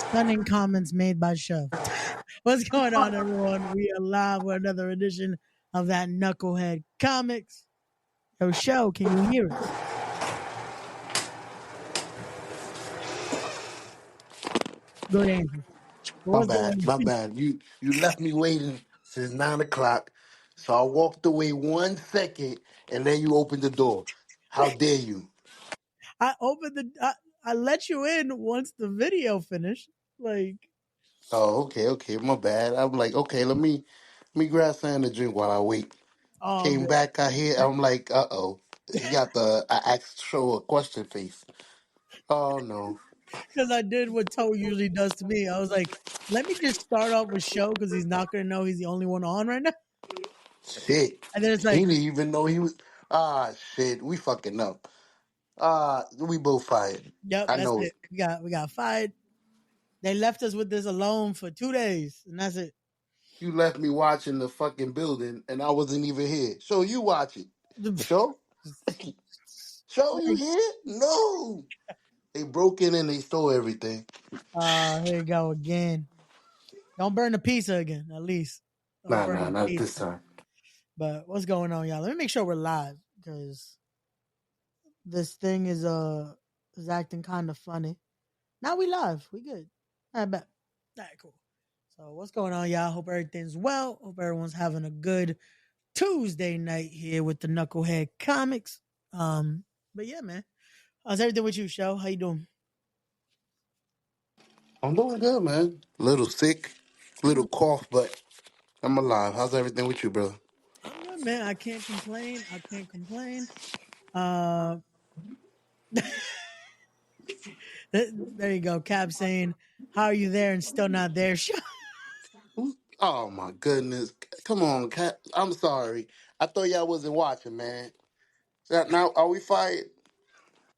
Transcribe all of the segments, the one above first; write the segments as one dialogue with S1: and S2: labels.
S1: Stunning comments made by Chef. What's going on, everyone? We are live with another edition of that Knucklehead Comics. Yo, Show, can you hear us? Good answer.
S2: My
S1: What's
S2: bad,
S1: going
S2: my
S1: on?
S2: bad. You left me waiting since 9 o'clock, so I walked away 1 second, and then you opened the door. How dare you?
S1: I opened I let you in once the video finished. Like,
S2: Oh, okay, my bad. I'm like, okay, let me grab something to drink while I wait.
S1: all
S2: Came
S1: good.
S2: back out here, I'm like, he got the I asked show a question face. Oh no,
S1: Because I did what Toe usually does to me. I was like, let me just start off with Show because he's not going to know he's the only one on right now.
S2: shit!
S1: And then it's
S2: He
S1: like,
S2: didn't even know he was. Shit, we fucking up. We both fired.
S1: yep,
S2: I
S1: that's
S2: know
S1: it.
S2: it.
S1: We got fired. They left us with this alone for 2 days, and that's it.
S2: You left me watching the fucking building, and I wasn't even here. So you watch it. Show? Show you
S1: Like,
S2: here? No. They broke in and they stole everything.
S1: here you go again. Don't burn the pizza again, at least. Don't
S2: Nah,
S1: burn
S2: nah,
S1: the
S2: not this
S1: pizza.
S2: time.
S1: But what's going on, y'all? Let me make sure we're live because this thing is acting kind of funny. Now we live. We good. I bet. All right, cool. So what's going on, y'all? Hope everything's well. Hope everyone's having a good Tuesday night here with the Knucklehead Comics. But yeah, man. How's everything with you, Show? How you doing?
S2: I'm doing good, man. Little sick, little cough, but I'm alive. How's everything with you, brother?
S1: I'm good, man. I can't complain. I can't complain. Uh, there you go. Cap saying, "How are you there and still not there?"
S2: Oh my goodness. Come on, cat. I'm sorry. I thought y'all wasn't watching, man. Now are we fired?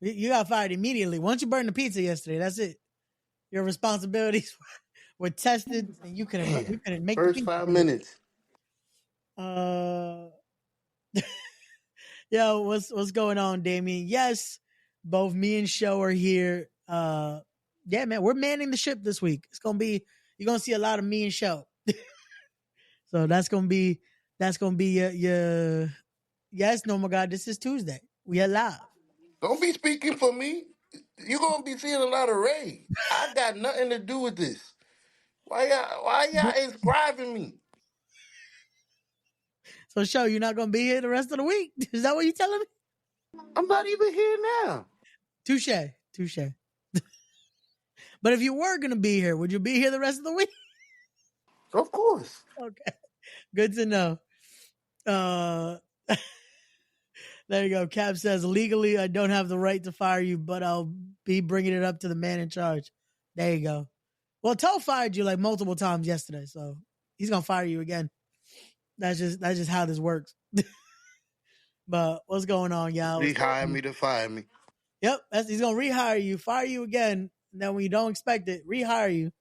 S1: You got fired immediately. Once you burned the pizza yesterday, that's it. Your responsibilities were tested, and you
S2: Damn.
S1: couldn't make the
S2: First
S1: pizza.
S2: 5 minutes.
S1: Uh, yo, what's going on, Damien? Yes, both me and Show are here. Yeah, man, we're manning the ship this week. It's gonna be you're gonna see a lot of me and Show. So that's gonna be your yes. No, my God, this is Tuesday. We are live.
S2: Don't be speaking for me. You're gonna be seeing a lot of Ray. I got nothing to do with this. Why y'all inscribing me?
S1: So, Show, you're not gonna be here the rest of the week. Is that what you telling me?
S2: I'm not even here now.
S1: Touche, touche. But if you were gonna be here, would you be here the rest of the week?
S2: Of course.
S1: Okay, good to know. Uh, there you go. Cap says legally, I don't have the right to fire you, but I'll be bringing it up to the man in charge. There you go. Well, Toe fired you like multiple times yesterday, so he's gonna fire you again. That's just how this works. But what's going on, y'all?
S2: He
S1: What's going
S2: hired
S1: on?
S2: me to fire me.
S1: Yep, he's gonna rehire you, fire you again. And then when you don't expect it, rehire you.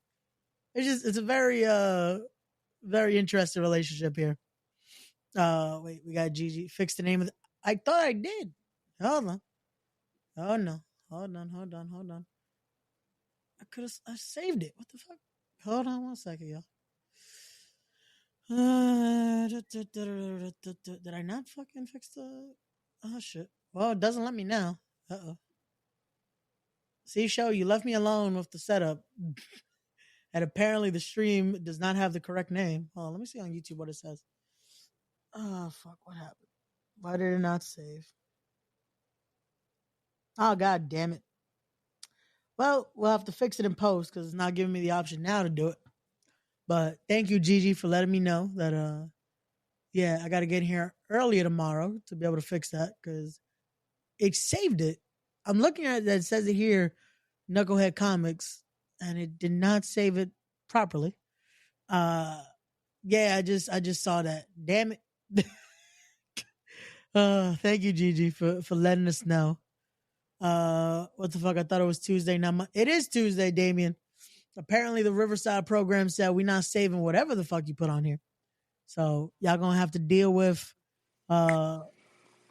S1: It's a very interesting relationship here. Wait, we got Gigi. Fix the name of I thought I did. Hold on. Oh no. Hold on. I saved it. What the fuck? Hold on 1 second, y'all. Did I not fucking fix the oh shit. Well, it doesn't let me now. Uh-oh. See, Show, you left me alone with the setup. And apparently the stream does not have the correct name. Oh, let me see on YouTube what it says. Oh fuck, what happened? Why did it not save? Oh god damn it. Well, we'll have to fix it in post because it's not giving me the option now to do it. But thank you, Gigi, for letting me know that yeah, I gotta get here earlier tomorrow to be able to fix that because it saved it. I'm looking at it that it says it here, Knucklehead Comics, and it did not save it properly. Yeah, I just saw that. Damn it. Thank you, Gigi, for letting us know. What the fuck? I thought it was Tuesday. Now it is Tuesday, Damien. Apparently, the Riverside program said we're not saving whatever the fuck you put on here. So y'all gonna have to deal with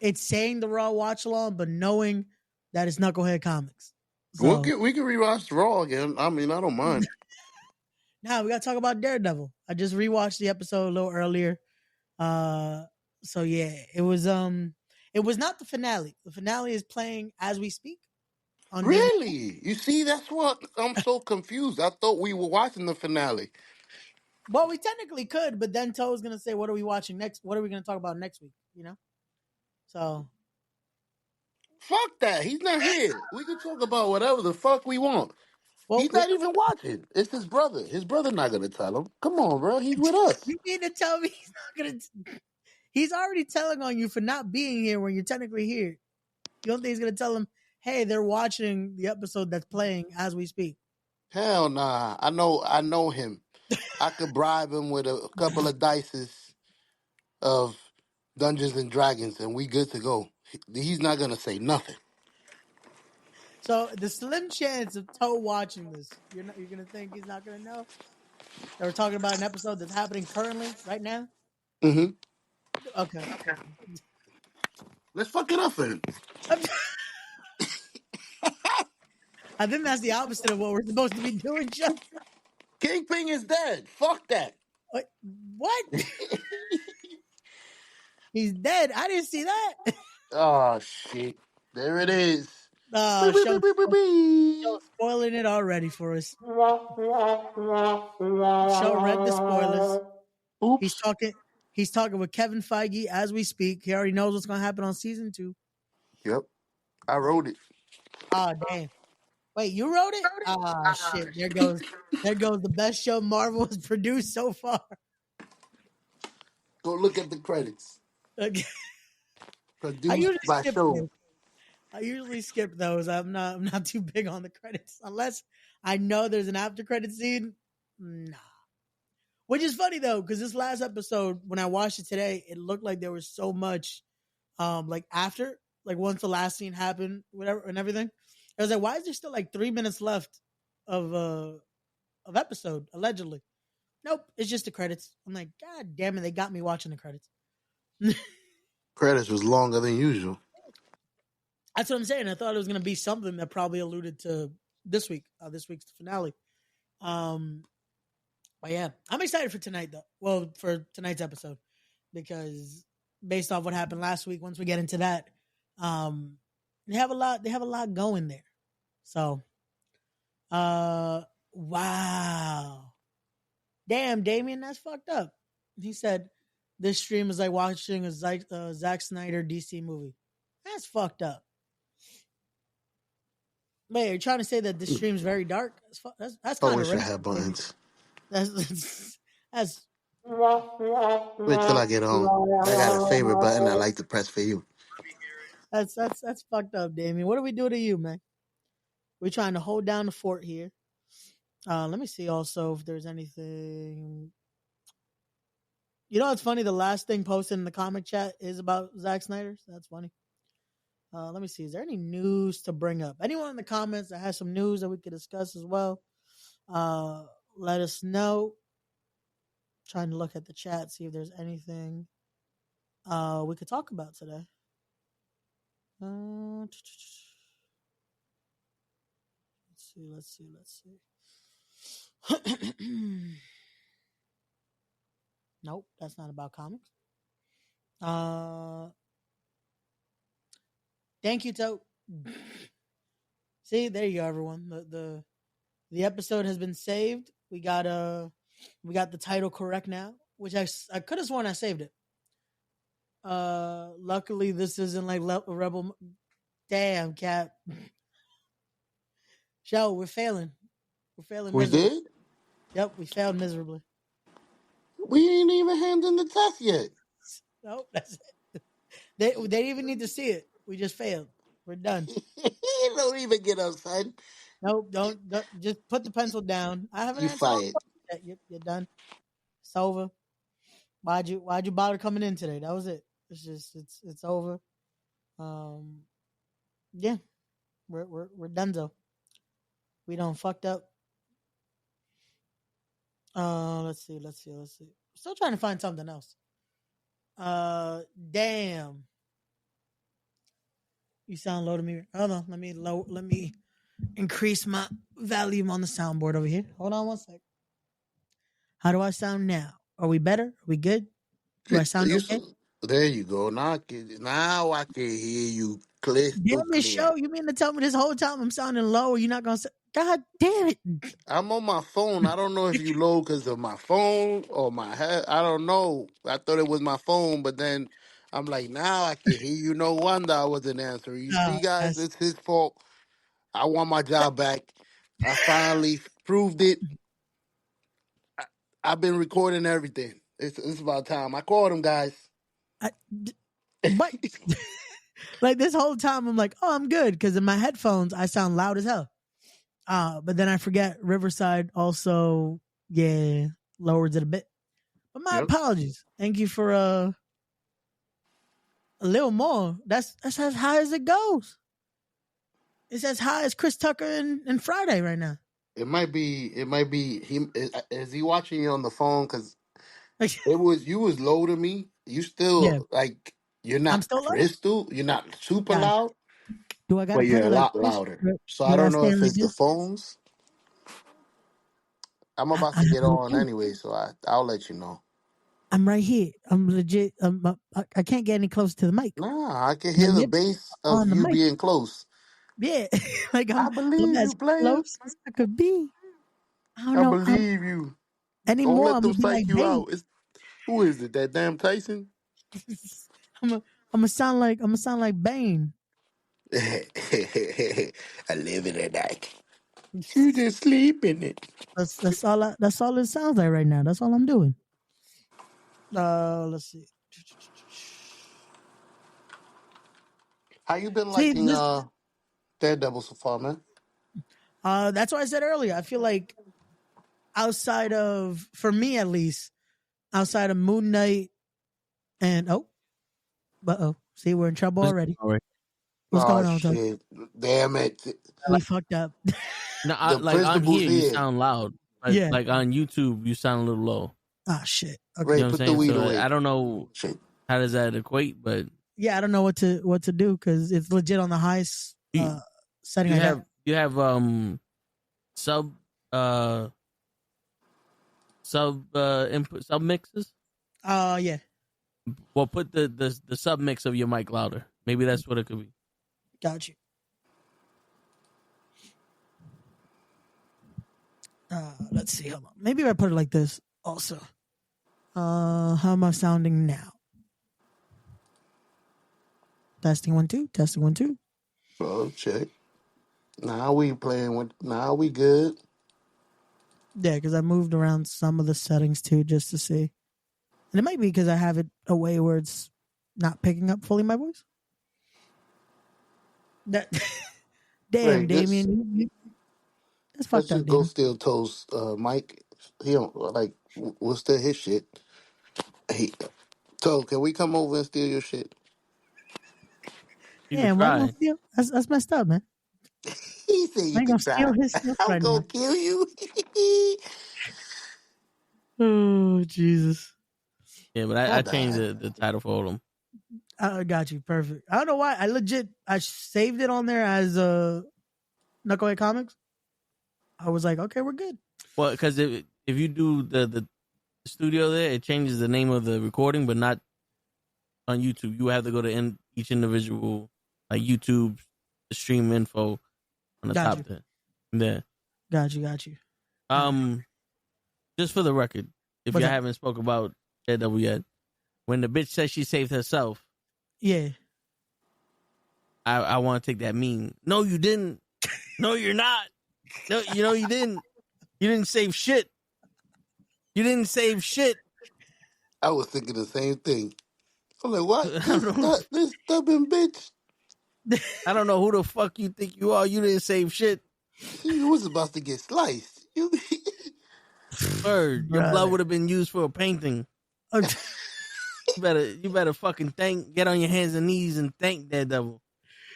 S1: it's saying the Raw watch along, but knowing that it's Knucklehead Comics. So
S2: We can rewatch Raw again. I mean, I don't mind.
S1: now we gotta talk about Daredevil. I just rewatched the episode a little earlier. Uh, so yeah, it was not the finale. The finale is playing as we speak on Disney.
S2: Really? You see, that's what I'm so confused. I thought we were watching the finale.
S1: Well, we technically could, but then Toe's gonna say, "What are we watching next? What are we gonna talk about next week?" You know. So
S2: Fuck that. He's not here. We can talk about whatever the fuck we want.
S1: well,
S2: He's not even watching. It's his brother. His brother not gonna tell him. Come on, bro. He's with us.
S1: you mean to tell me he's not gonna? He's already telling on you for not being here when you're technically here. You don't think he's gonna tell him, "Hey, they're watching the episode that's playing as we speak."
S2: Hell nah. I know him. I could bribe him with a couple of dices of Dungeons and Dragons, and we good to go. He's not gonna say nothing.
S1: So the slim chance of Toe watching this, you're gonna think he's not gonna know that we're talking about an episode that's happening currently, right now.
S2: Mm-hmm.
S1: Okay,
S2: Let's fuck it up for him.
S1: I think that's the opposite of what we're supposed to be doing, Joe.
S2: Kingpin is dead. Fuck that.
S1: Wait, what? He's dead. I didn't see that.
S2: Oh shit. There it is. Beep,
S1: Oh,
S2: beep, beep, beep, beep,
S1: Show
S2: beep.
S1: spoiling it already for us. Show read the spoilers. He's
S2: Oops.
S1: talking. He's talking with Kevin Feige as we speak. He already knows what's going to happen on season 2.
S2: Yep. I wrote it.
S1: Oh damn! Wait, you wrote it? Ah shit! There goes. There goes the best show Marvel has produced so far.
S2: Go look at the credits.
S1: Okay. I
S2: Produced
S1: usually
S2: by
S1: skip
S2: show.
S1: those. I usually skip those. I'm not. I'm not too big on the credits unless I know there's an after credit scene. Nah. Which is funny though, because this last episode, when I watched it today, it looked like there was so much, like after, like once the last scene happened, whatever, and everything. I was like, why is there still like 3 minutes left of episode allegedly? Nope, it's just the credits. I'm like, God damn it, they got me watching the credits.
S2: Credits was longer than usual.
S1: That's what I'm saying. I thought it was gonna be something that probably alluded to this week's finale. Um, but yeah, I'm excited for tonight though. Well, for tonight's episode because based off what happened last week, once we get into that, um, they have a lot. They have a lot going there. So, wow, damn, Damien, that's fucked up. He said this stream is like watching a Zack Snyder DC movie. That's fucked up. Wait, are you trying to say that this stream's very dark? That's
S2: I
S1: kind of
S2: wish I
S1: racist.
S2: had buttons.
S1: That's
S2: Wait till I get home. I got a favorite button I like to press for you.
S1: that's fucked up, Damien. What do we do to you, man? We're trying to hold down the fort here. Let me see also if there's anything. You know, it's funny. The last thing posted in the comic chat is about Zack Snyder. So that's funny. Let me see. Is there any news to bring up? Anyone in the comments that has some news that we could discuss as well? Uh, Let us know. Trying to look at the chat, see if there's anything we could talk about today. Let's see. Nope, that's not about comics. Thank you, Tote. See, there you go, everyone. The episode has been saved. We got the title correct now, which I could have sworn I saved it. Luckily this isn't like Rebel. Damn, Cap. Show, we're failing. We're failing
S2: We
S1: miserably.
S2: did?
S1: Yep, we failed miserably.
S2: We ain't even handing the test yet.
S1: Nope, that's it. They didn't even need to see it. We just failed. We're done.
S2: Don't even get up, son.
S1: Nope, don't just put the pencil down. I haven't
S2: You
S1: answered all
S2: fired.
S1: the questions yet. You're done. It's over. Why'd you bother coming in today? That was it. It's over. Um, yeah, we're done though. We done fucked up. Let's see. Still trying to find something else. Damn. You sound low to me. Hold on. Let me increase my volume on the soundboard over here. Hold on one sec. How do I sound now? Are we better? Are we good? Do I sound okay?
S2: There you go. Now I can hear you crystal
S1: Damn it,
S2: clear.
S1: show. You mean to tell me this whole time I'm sounding low? You're not gonna say? God damn it!
S2: I'm on my phone. I don't know if you low because of my phone or my head. I don't know. I thought it was my phone, but then I'm like, now I can hear you. No wonder I wasn't answering. You see, guys,
S1: That's
S2: it's his fault. I want my job back. I finally proved it. I've been recording everything. It's about time. I called him, guys.
S1: I, but like this whole time I'm like, oh, I'm good because in my headphones I sound loud as hell. But then I forget Riverside also, yeah, lowers it a bit. But my
S2: Yep.
S1: apologies. Thank you for a little more. That's as high as it goes. It's as high as Chris Tucker and Friday right now.
S2: It might be. It might be. Is he watching you on the phone? Because
S1: Like,
S2: you was low to me. You
S1: yeah,
S2: still like you're
S1: I'm
S2: not
S1: still low.
S2: crystal. You're not super
S1: Gosh,
S2: loud,
S1: do I got
S2: but
S1: to put
S2: you're
S1: it
S2: a
S1: like
S2: lot
S1: this?
S2: louder. So I
S1: Do I
S2: don't know
S1: stand
S2: if
S1: like
S2: it's the
S1: this?
S2: phones. I'm
S1: I,
S2: about
S1: I
S2: to
S1: have
S2: get
S1: no
S2: on
S1: clue.
S2: anyway, so I'll let you know.
S1: I'm right here. I'm legit. I can't get any closer to the mic.
S2: Nah, I can
S1: My
S2: hear the
S1: lips
S2: bass
S1: are
S2: of
S1: on the
S2: you
S1: mic.
S2: being close.
S1: Yeah, like
S2: I
S1: I'm
S2: believe
S1: as
S2: you, player.
S1: close as I could be. I don't
S2: I
S1: know.
S2: believe you. Don't
S1: Anymore.
S2: let
S1: I'm
S2: them
S1: gonna be
S2: psych
S1: like
S2: you
S1: Bane.
S2: out. Who is it? That damn Tyson?
S1: I'm gonna I'm gonna sound like Bane.
S2: I live in it night. You just sleep in it.
S1: That's all it sounds like right now. That's all I'm doing. Let's see.
S2: How you been
S1: See
S2: liking
S1: this.
S2: Daredevil so far, man?
S1: That's what I said earlier. I feel like outside of, for me at least, outside of Moon Knight and see, we're in trouble already. What's
S2: Oh
S1: going on, Tony?
S2: shit! Damn it!
S1: We fucked up.
S3: No,
S2: The
S3: like on
S2: principal's
S3: here you
S2: here.
S3: sound loud, but
S1: Yeah.
S3: like on YouTube you sound a little low.
S1: Ah, shit.
S3: You
S1: Okay.
S2: Ray,
S3: know what I'm
S2: put the
S3: saying?
S2: weed
S3: So
S2: away.
S3: I don't know
S2: Shit.
S3: how does that equate, but
S1: Yeah, I don't know what to do because it's legit on the highest
S3: you,
S1: setting I got.
S3: you have sub input sub mixes.
S1: Yeah.
S3: Well, put the sub mix of your mic louder. Maybe that's what it could be.
S1: Got you. Let's see. Hold on. Maybe if I put it like this also. How am I sounding now? Testing 1 2. Testing 1 2.
S2: Bro, check. Now we playing with. Now we good.
S1: Yeah, because I moved around some of the settings too just to see. And it might be because I have it away where it's not picking up fully my voice. That damn,
S2: Ray, just
S1: Damien, that's
S2: let's
S1: fucked up,
S2: just go
S1: Damien.
S2: steal Toast. Mike, he don't like. We'll steal his shit. He, so can we come over and steal your shit?
S3: You could
S1: Damn, why gonna
S3: try.
S1: steal? That's messed up, man.
S2: He said
S1: I
S2: you
S1: ain't gonna
S2: can
S1: steal
S2: try.
S1: his stuff
S2: I'm
S1: right now.
S2: gonna kill you.
S1: Oh Jesus.
S3: Yeah, but
S2: I
S3: I changed
S2: died.
S3: the title for them.
S1: I got you. Perfect. I don't know why. I saved it on there as Knucklehead Comics. I was like, okay, we're good.
S3: Well, because if you do the studio there, it changes the name of the recording, but not on YouTube. You have to go to each individual like YouTube stream info on the
S1: Got
S3: top
S1: you.
S3: there. There.
S1: Got you.
S3: Just for the record, if
S1: What's
S3: you
S1: up?
S3: haven't spoke about Daredevil yet, when the bitch says she saved herself,
S1: Yeah.
S3: I want to take that meme. No, you didn't. No, you're not. No, you didn't. You didn't save shit. You didn't save shit.
S2: I was thinking the same thing. I'm like, what?
S3: I don't know.
S2: This stubborn bitch.
S3: I don't know who the fuck you think you are. You didn't save shit.
S2: She was about to get sliced. You.
S3: Bird, your blood
S1: Brother.
S3: would have been used for a painting. You better fucking get on your hands and knees and thank Daredevil,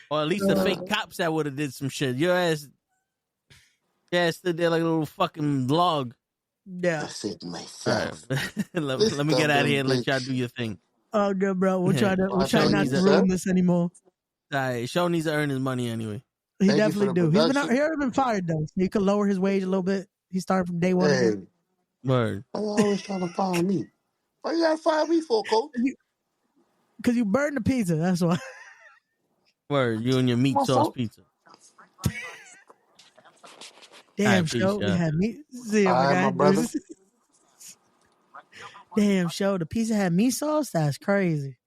S3: or at least the fake cops that would have did some shit. Your ass stood there like a little fucking log.
S1: Yeah.
S2: I said
S3: All
S2: myself.
S3: right,
S2: This
S3: let me get out of
S2: stubborn
S3: here and let y'all
S2: bitch.
S3: do your thing.
S1: Oh, good, bro. We'll
S3: Yeah.
S1: try
S2: Watch
S1: not
S2: out,
S1: to
S3: needs a
S2: yourself.
S1: ruin this anymore.
S3: All right, Sean needs to earn his money anyway.
S1: He
S2: Thank you for
S1: definitely
S2: the
S1: do.
S2: production.
S1: He already been fired though. So he could lower his wage a little bit. He started from day one again.
S2: Hey,
S3: Word.
S2: why you always trying to fire me? Why you gotta fire me for, coach?
S1: Because you burned the pizza. That's why.
S3: Word. You and your meat
S2: My
S3: sauce
S2: fault.
S3: pizza. All
S1: Damn
S3: right, peace,
S1: show. We
S3: yeah.
S1: had meat. See
S2: All
S1: you, my
S2: right, my
S1: guy.
S2: brother.
S1: Damn show. The pizza had meat sauce. That's crazy.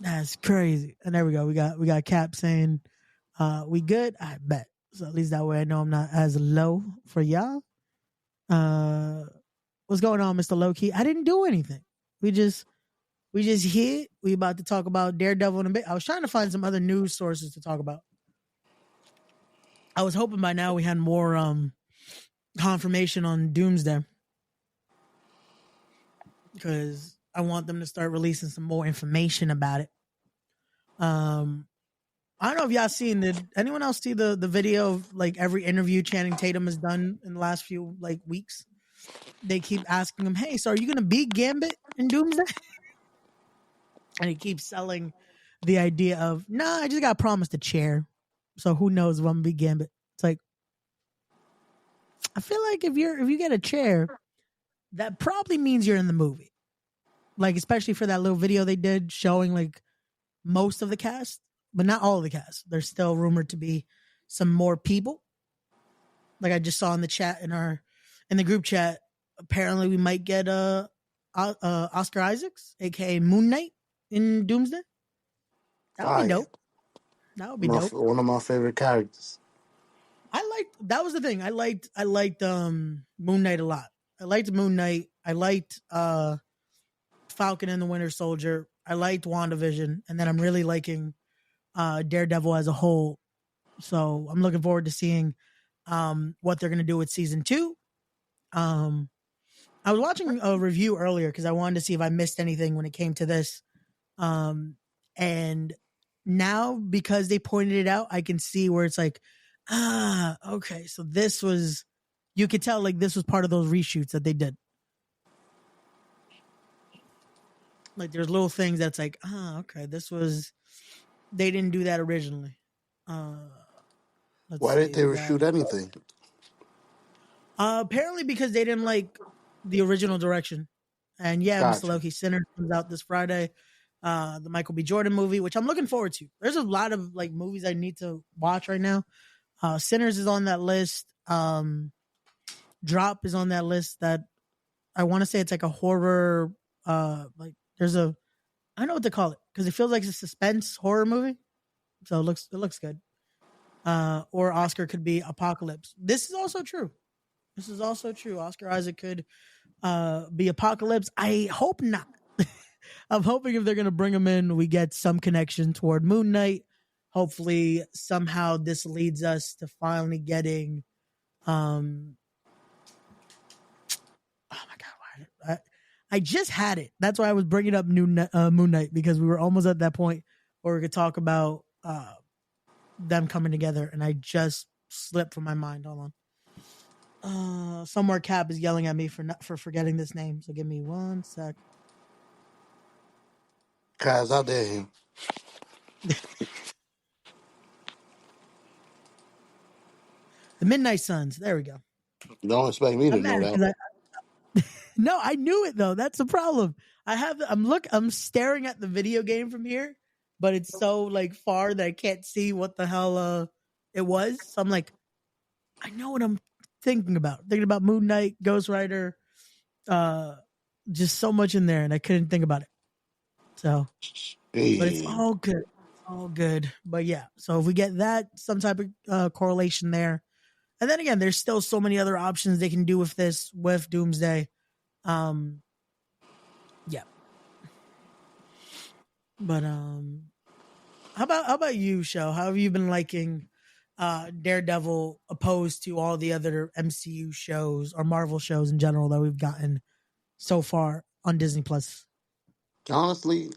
S1: That's crazy. And there we go. We got Cap saying, we good. I bet. So at least that way I know I'm not as low for y'all. Uh, what's going on, Mr. Lowkey? I didn't do anything. We just hit. We about to talk about Daredevil in a bit. I was trying to find some other news sources to talk about. I was hoping by now we had more confirmation on Doomsday because I want them to start releasing some more information about it. I don't know if y'all seen. Did anyone else see the video of like every interview Channing Tatum has done in the last few like weeks? They keep asking him, "Hey, so are you gonna be Gambit in Doomsday?" And he keeps selling the idea of, "Nah, I just got promised a chair, so who knows if I'm gonna be Gambit." It's like I feel like if you get a chair, that probably means you're in the movie. Like especially for that little video they did showing like most of the cast, but not all of the cast. There's still rumored to be some more people. Like I just saw in the chat in the group chat, apparently we might get Oscar Isaacs, aka Moon Knight, in Doomsday. That would be
S2: Fire.
S1: dope. That would be dope.
S2: One of my favorite characters.
S1: That was the thing. I liked Moon Knight a lot. I liked Moon Knight. I liked Falcon and the Winter Soldier. I liked WandaVision, and then I'm really liking Daredevil as a whole. So I'm looking forward to seeing what they're gonna do with season 2. I was watching a review earlier because I wanted to see if I missed anything when it came to this. And now because they pointed it out, I can see where it's like, okay, so this was, you could tell like this was part of those reshoots that they did. Like there's little things that's like, okay, they didn't do that originally. Uh, let's
S2: Why didn't
S1: see,
S2: they
S1: we got
S2: reshoot anything?
S1: apparently because they didn't like the original direction. And yeah, Mr.
S2: Gotcha.
S1: Loki, Sinner comes out this Friday. The Michael B. Jordan movie, which I'm looking forward to. There's a lot of like movies I need to watch right now. Sinners is on that list. Drop is on that list. That I want to say it's like a horror. Like there's a I don't know what to call it because it feels like it's a suspense horror movie. So it looks good. Or Oscar could be Apocalypse. This is also true. Oscar Isaac could be Apocalypse. I hope not. I'm hoping if they're going to bring him in, we get some connection toward Moon Knight. Hopefully, somehow this leads us to finally getting. Oh my god! I just had it. That's why I was bringing up Moon Knight because we were almost at that point where we could talk about them coming together, and I just slipped from my mind. Hold on. Somewhere Cap is yelling at me for forgetting this name. So give me 1 sec.
S2: Guys, I dare him.
S1: The Midnight Suns. There we go.
S2: Don't expect me to
S1: I'm
S2: know
S1: mad
S2: that.
S1: because no, I knew it though. That's the problem. I'm staring at the video game from here, but it's so like far that I can't see what the hell it was. So I'm like, I know what I'm thinking about. Thinking about Moon Knight, Ghost Rider, uh, just so much in there, and I couldn't think about it. So, but it's
S2: Hey,
S1: all good. It's all good. But yeah, so if we get that, some type of correlation there, and then again, there's still so many other options they can do with this with Doomsday. Yeah. But how about you, Show? How have you been liking Daredevil opposed to all the other MCU shows or Marvel shows in general that we've gotten so far on Disney Plus?
S2: honestly,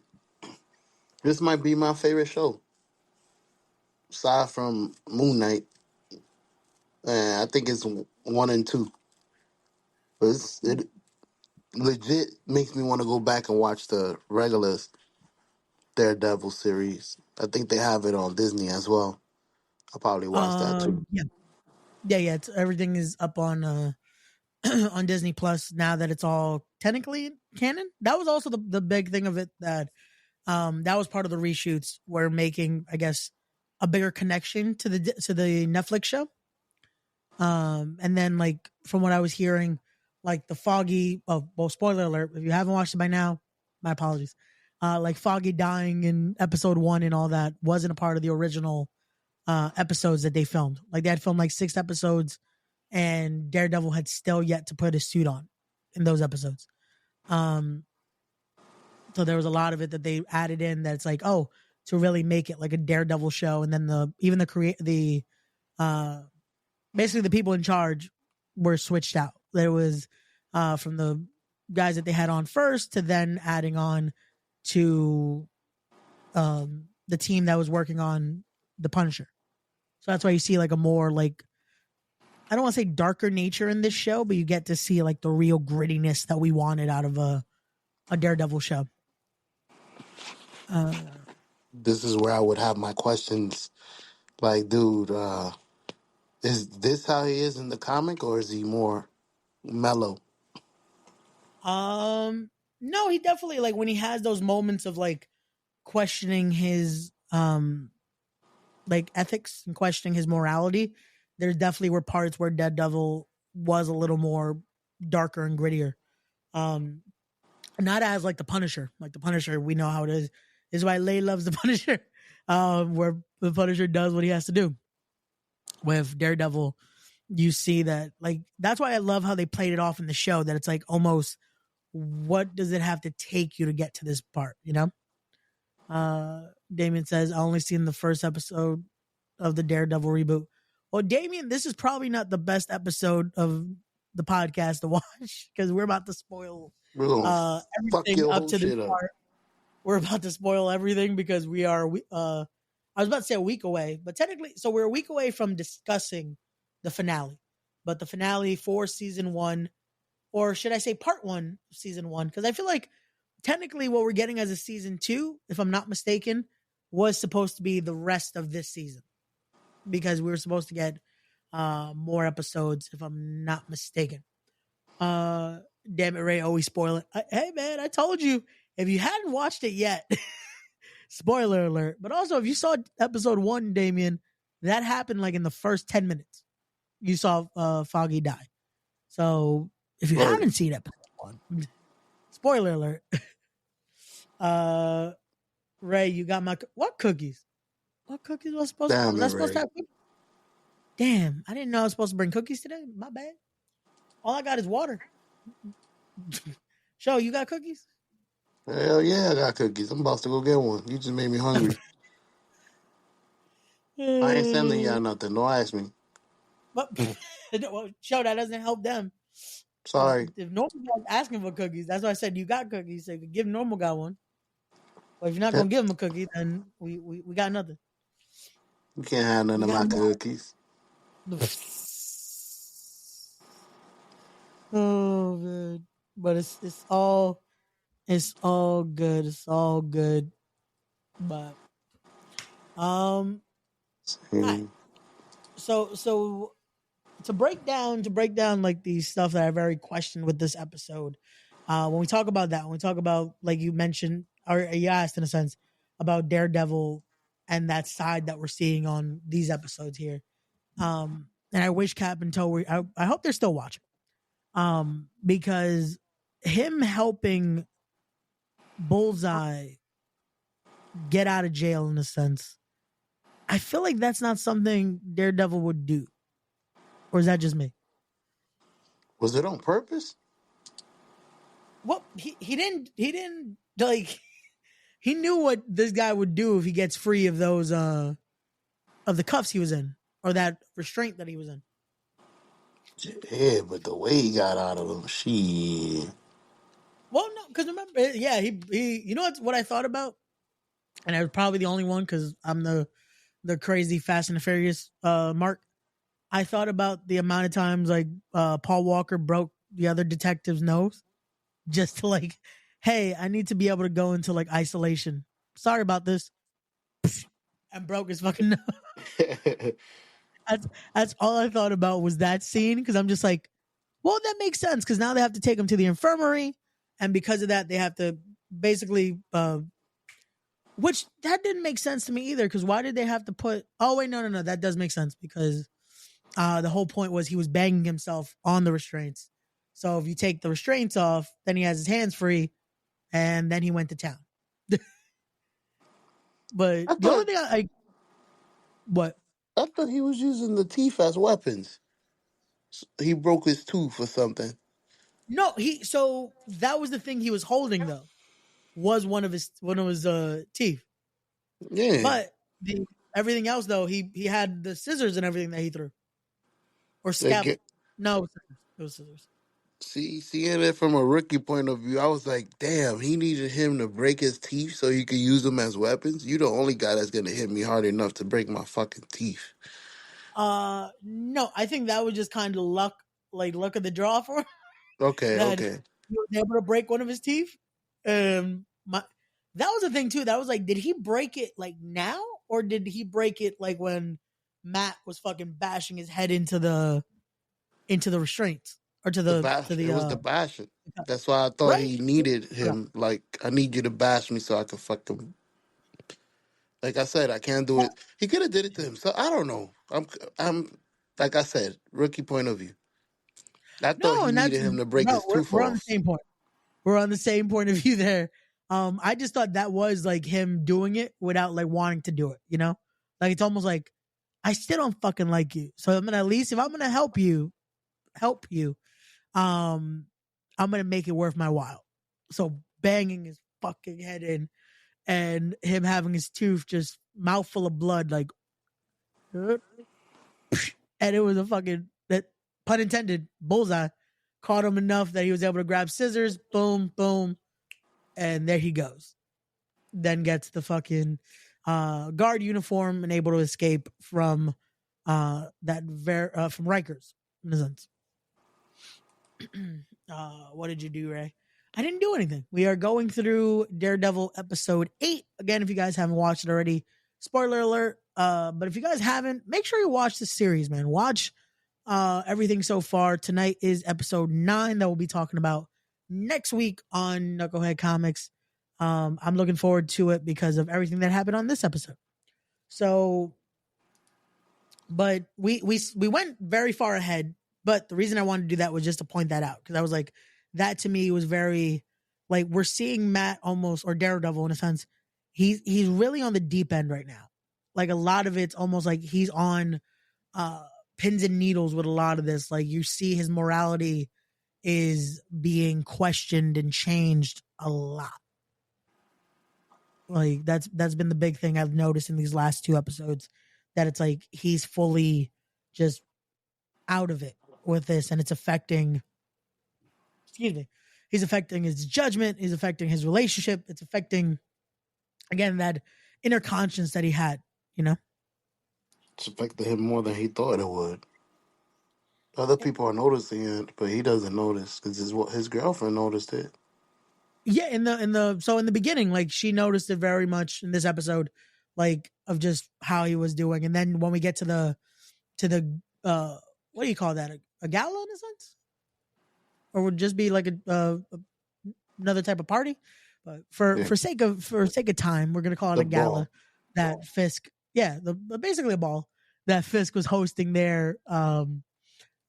S2: this might be my favorite show. Aside from Moon Knight, I think it's 1 and 2. But it legit makes me want to go back and watch the regular Daredevil series. I think they have it on Disney as well. I'll probably watch that too.
S1: Yeah, yeah. Everything is up on on Disney Plus now that it's all technically canon. That was also the big thing of it, that that was part of the reshoots. Were making, I guess, a bigger connection to the Netflix show. And then, like, from what I was hearing, like the Foggy, oh, well, spoiler alert, if you haven't watched it by now, my apologies. Like Foggy dying in episode 1 and all that wasn't a part of the original episodes that they filmed. Like, they had filmed like 6 episodes, and Daredevil had still yet to put his suit on in those episodes. So there was a lot of it that they added in that's like, oh, to really make it like a Daredevil show. And then basically the people in charge were switched out. There was from the guys that they had on first to then adding on to the team that was working on the Punisher. So that's why you see like a more, like, I don't want to say darker nature in this show, but you get to see like the real grittiness that we wanted out of a Daredevil show.
S2: This is where I would have my questions. Like, dude, is this how he is in the comic, or is he more mellow?
S1: No, he definitely, like, when he has those moments of like questioning his like ethics and questioning his morality, there definitely were parts where Daredevil was a little more darker and grittier. Not as like the Punisher. Like the Punisher, we know how it is. This is why Lay loves the Punisher. Where the Punisher does what he has to do. With Daredevil, you see that, like, that's why I love how they played it off in the show, that it's like almost, what does it have to take you to get to this part, you know? Damien says, I only seen the first episode of the Daredevil reboot. Well, Damien, this is probably not the best episode of the podcast to watch, because we're about to spoil
S2: We're gonna fuck
S1: everything
S2: your
S1: up
S2: whole
S1: to this
S2: shit up.
S1: part. We're about to spoil everything because we are I was about to say a week away, but technically, so we're a week away from discussing the finale. But the finale for season 1, or should I say part 1 of season 1, because I feel like technically what we're getting as a season 2, if I'm not mistaken, was supposed to be the rest of this season, because we were supposed to get more episodes, if I'm not mistaken. Damn it, Ray, always spoil it. Hey man, I told you, if you hadn't watched it yet, spoiler alert. But also, if you saw episode 1, Damien, that happened like in the first 10 minutes. You saw Foggy die. So if you
S2: Right.
S1: haven't seen episode 1, spoiler alert. Ray, you got my what cookies? What cookies was supposed to?
S2: Damn
S1: Was
S2: it,
S1: I supposed to
S2: Ray.
S1: have cookies? Damn, I didn't know I was supposed to bring cookies today. My bad. All I got is water. Show, you got cookies?
S2: Hell yeah, I got cookies. I'm about to go get one. You just made me hungry. I ain't sending y'all nothing. Don't ask me.
S1: But well, show, that doesn't help them.
S2: Sorry.
S1: If normal guy's asking for cookies, that's why I said you got cookies. So you can give normal guy one. But if you're not gonna give him a cookie, then we got nothing.
S2: You can't have none
S1: We
S2: of
S1: got
S2: my
S1: more.
S2: cookies.
S1: Oh man, but it's all good. It's all good. But all right. So to break down like the stuff that I very questioned with this episode, when we talk about that, when we talk about, like you mentioned, or you asked in a sense, about Daredevil and that side that we're seeing on these episodes here, and I wish Cap and Toe I hope they're still watching, because him helping Bullseye get out of jail, in a sense, I feel like that's not something Daredevil would do. Or is that just me?
S2: Was it on purpose?
S1: Well, he didn't like, he knew what this guy would do if he gets free of those of the cuffs he was in, or that restraint that he was in.
S2: Yeah, but the way he got out of them, shit.
S1: Well, no, because remember, yeah, he you know what I thought about, and I was probably the only one because I'm the crazy Fast and the Furious Mark. I thought about the amount of times like Paul Walker broke the other detective's nose just to, like, hey, I need to be able to go into like isolation. Sorry about this. and broke his fucking nose. That's that's all I thought about was that scene because I'm just like, well, that makes sense because now they have to take him to the infirmary, and because of that, they have to basically, which that didn't make sense to me either. Because why did they have to put? Oh wait, no, that does make sense because the whole point was he was banging himself on the restraints. So if you take the restraints off, then he has his hands free, and then he went to town. But
S2: I
S1: the only
S2: thought
S1: thing what?
S2: I thought he was using the teeth as weapons. He broke his tooth or something.
S1: No, so that was the thing he was holding though, was one of his teeth.
S2: Yeah.
S1: But the everything else though, he had the scissors and everything that he threw. Or
S2: They
S1: scalpel.
S2: get,
S1: No, it was scissors. It was scissors.
S2: seeing it from a rookie point of view, I was like, damn, he needed him to break his teeth so he could use them as weapons. You the only guy that's gonna hit me hard enough to break my fucking teeth.
S1: No, I think that was just kind of luck, like luck of the draw for him,
S2: Okay,
S1: that
S2: okay.
S1: he was able to break one of his teeth. My that was the thing too. That was like, did he break it like now, or did he break it like when Matt was fucking bashing his head into the restraints or to
S2: The
S1: the to
S2: bash. It
S1: the
S2: was the bashing.
S1: uh
S2: That's why I thought
S1: right?
S2: he needed
S1: Okay.
S2: him. Like, I need you to bash me so I can fucking. Like I said, I can't do it. He could have did it to himself. I don't know. I'm. Like I said, rookie point of view. I thought
S1: No,
S2: he
S1: and that's
S2: needed him to break
S1: no,
S2: his
S1: we're
S2: tooth
S1: we're on the
S2: off.
S1: same point. We're on the same point of view there. I just thought that was like him doing it without like wanting to do it, you know? Like it's almost like I still don't fucking like you. So I'm gonna at least if I'm gonna help you, um, I'm gonna make it worth my while. So banging his fucking head in and him having his tooth just mouthful of blood, like and it was a fucking that pun intended bullseye. Caught him enough that he was able to grab scissors, boom, boom, and there he goes. Then gets the fucking guard uniform and able to escape from from Rikers in a sense. What did you do, Ray? I didn't do anything. We are going through Daredevil episode 8. Again, if you guys haven't watched it already, spoiler alert. But if you guys haven't, make sure you watch the series, man. Watch everything so far. Tonight is episode 9 that we'll be talking about next week on Knucklehead Comics. I'm looking forward to it because of everything that happened on this episode. So, but we went very far ahead. But the reason I wanted to do that was just to point that out because I was like, that to me was very like we're seeing Matt almost or Daredevil in a sense. He's really on the deep end right now. Like a lot of it's almost like he's on uh pins and needles with a lot of this. Like you see his morality is being questioned and changed a lot. Like that's been the big thing I've noticed in these last 2 episodes, that it's like he's fully just out of it with this and it's affecting, excuse me, he's affecting his judgment, he's affecting his relationship, it's affecting again that inner conscience that he had, you know?
S2: It's affected him more than he thought it would. Other people are noticing it, but he doesn't notice because his girlfriend noticed it.
S1: Yeah, in the beginning, like she noticed it very much in this episode, like of just how he was doing. And then when we get to the what do you call that? A gala in a sense? Or would just be like another type of party? But for
S2: Yeah,
S1: for sake of time, we're gonna call it
S2: the
S1: a gala
S2: ball.
S1: that Fisk, yeah, basically a ball that Fisk was hosting there.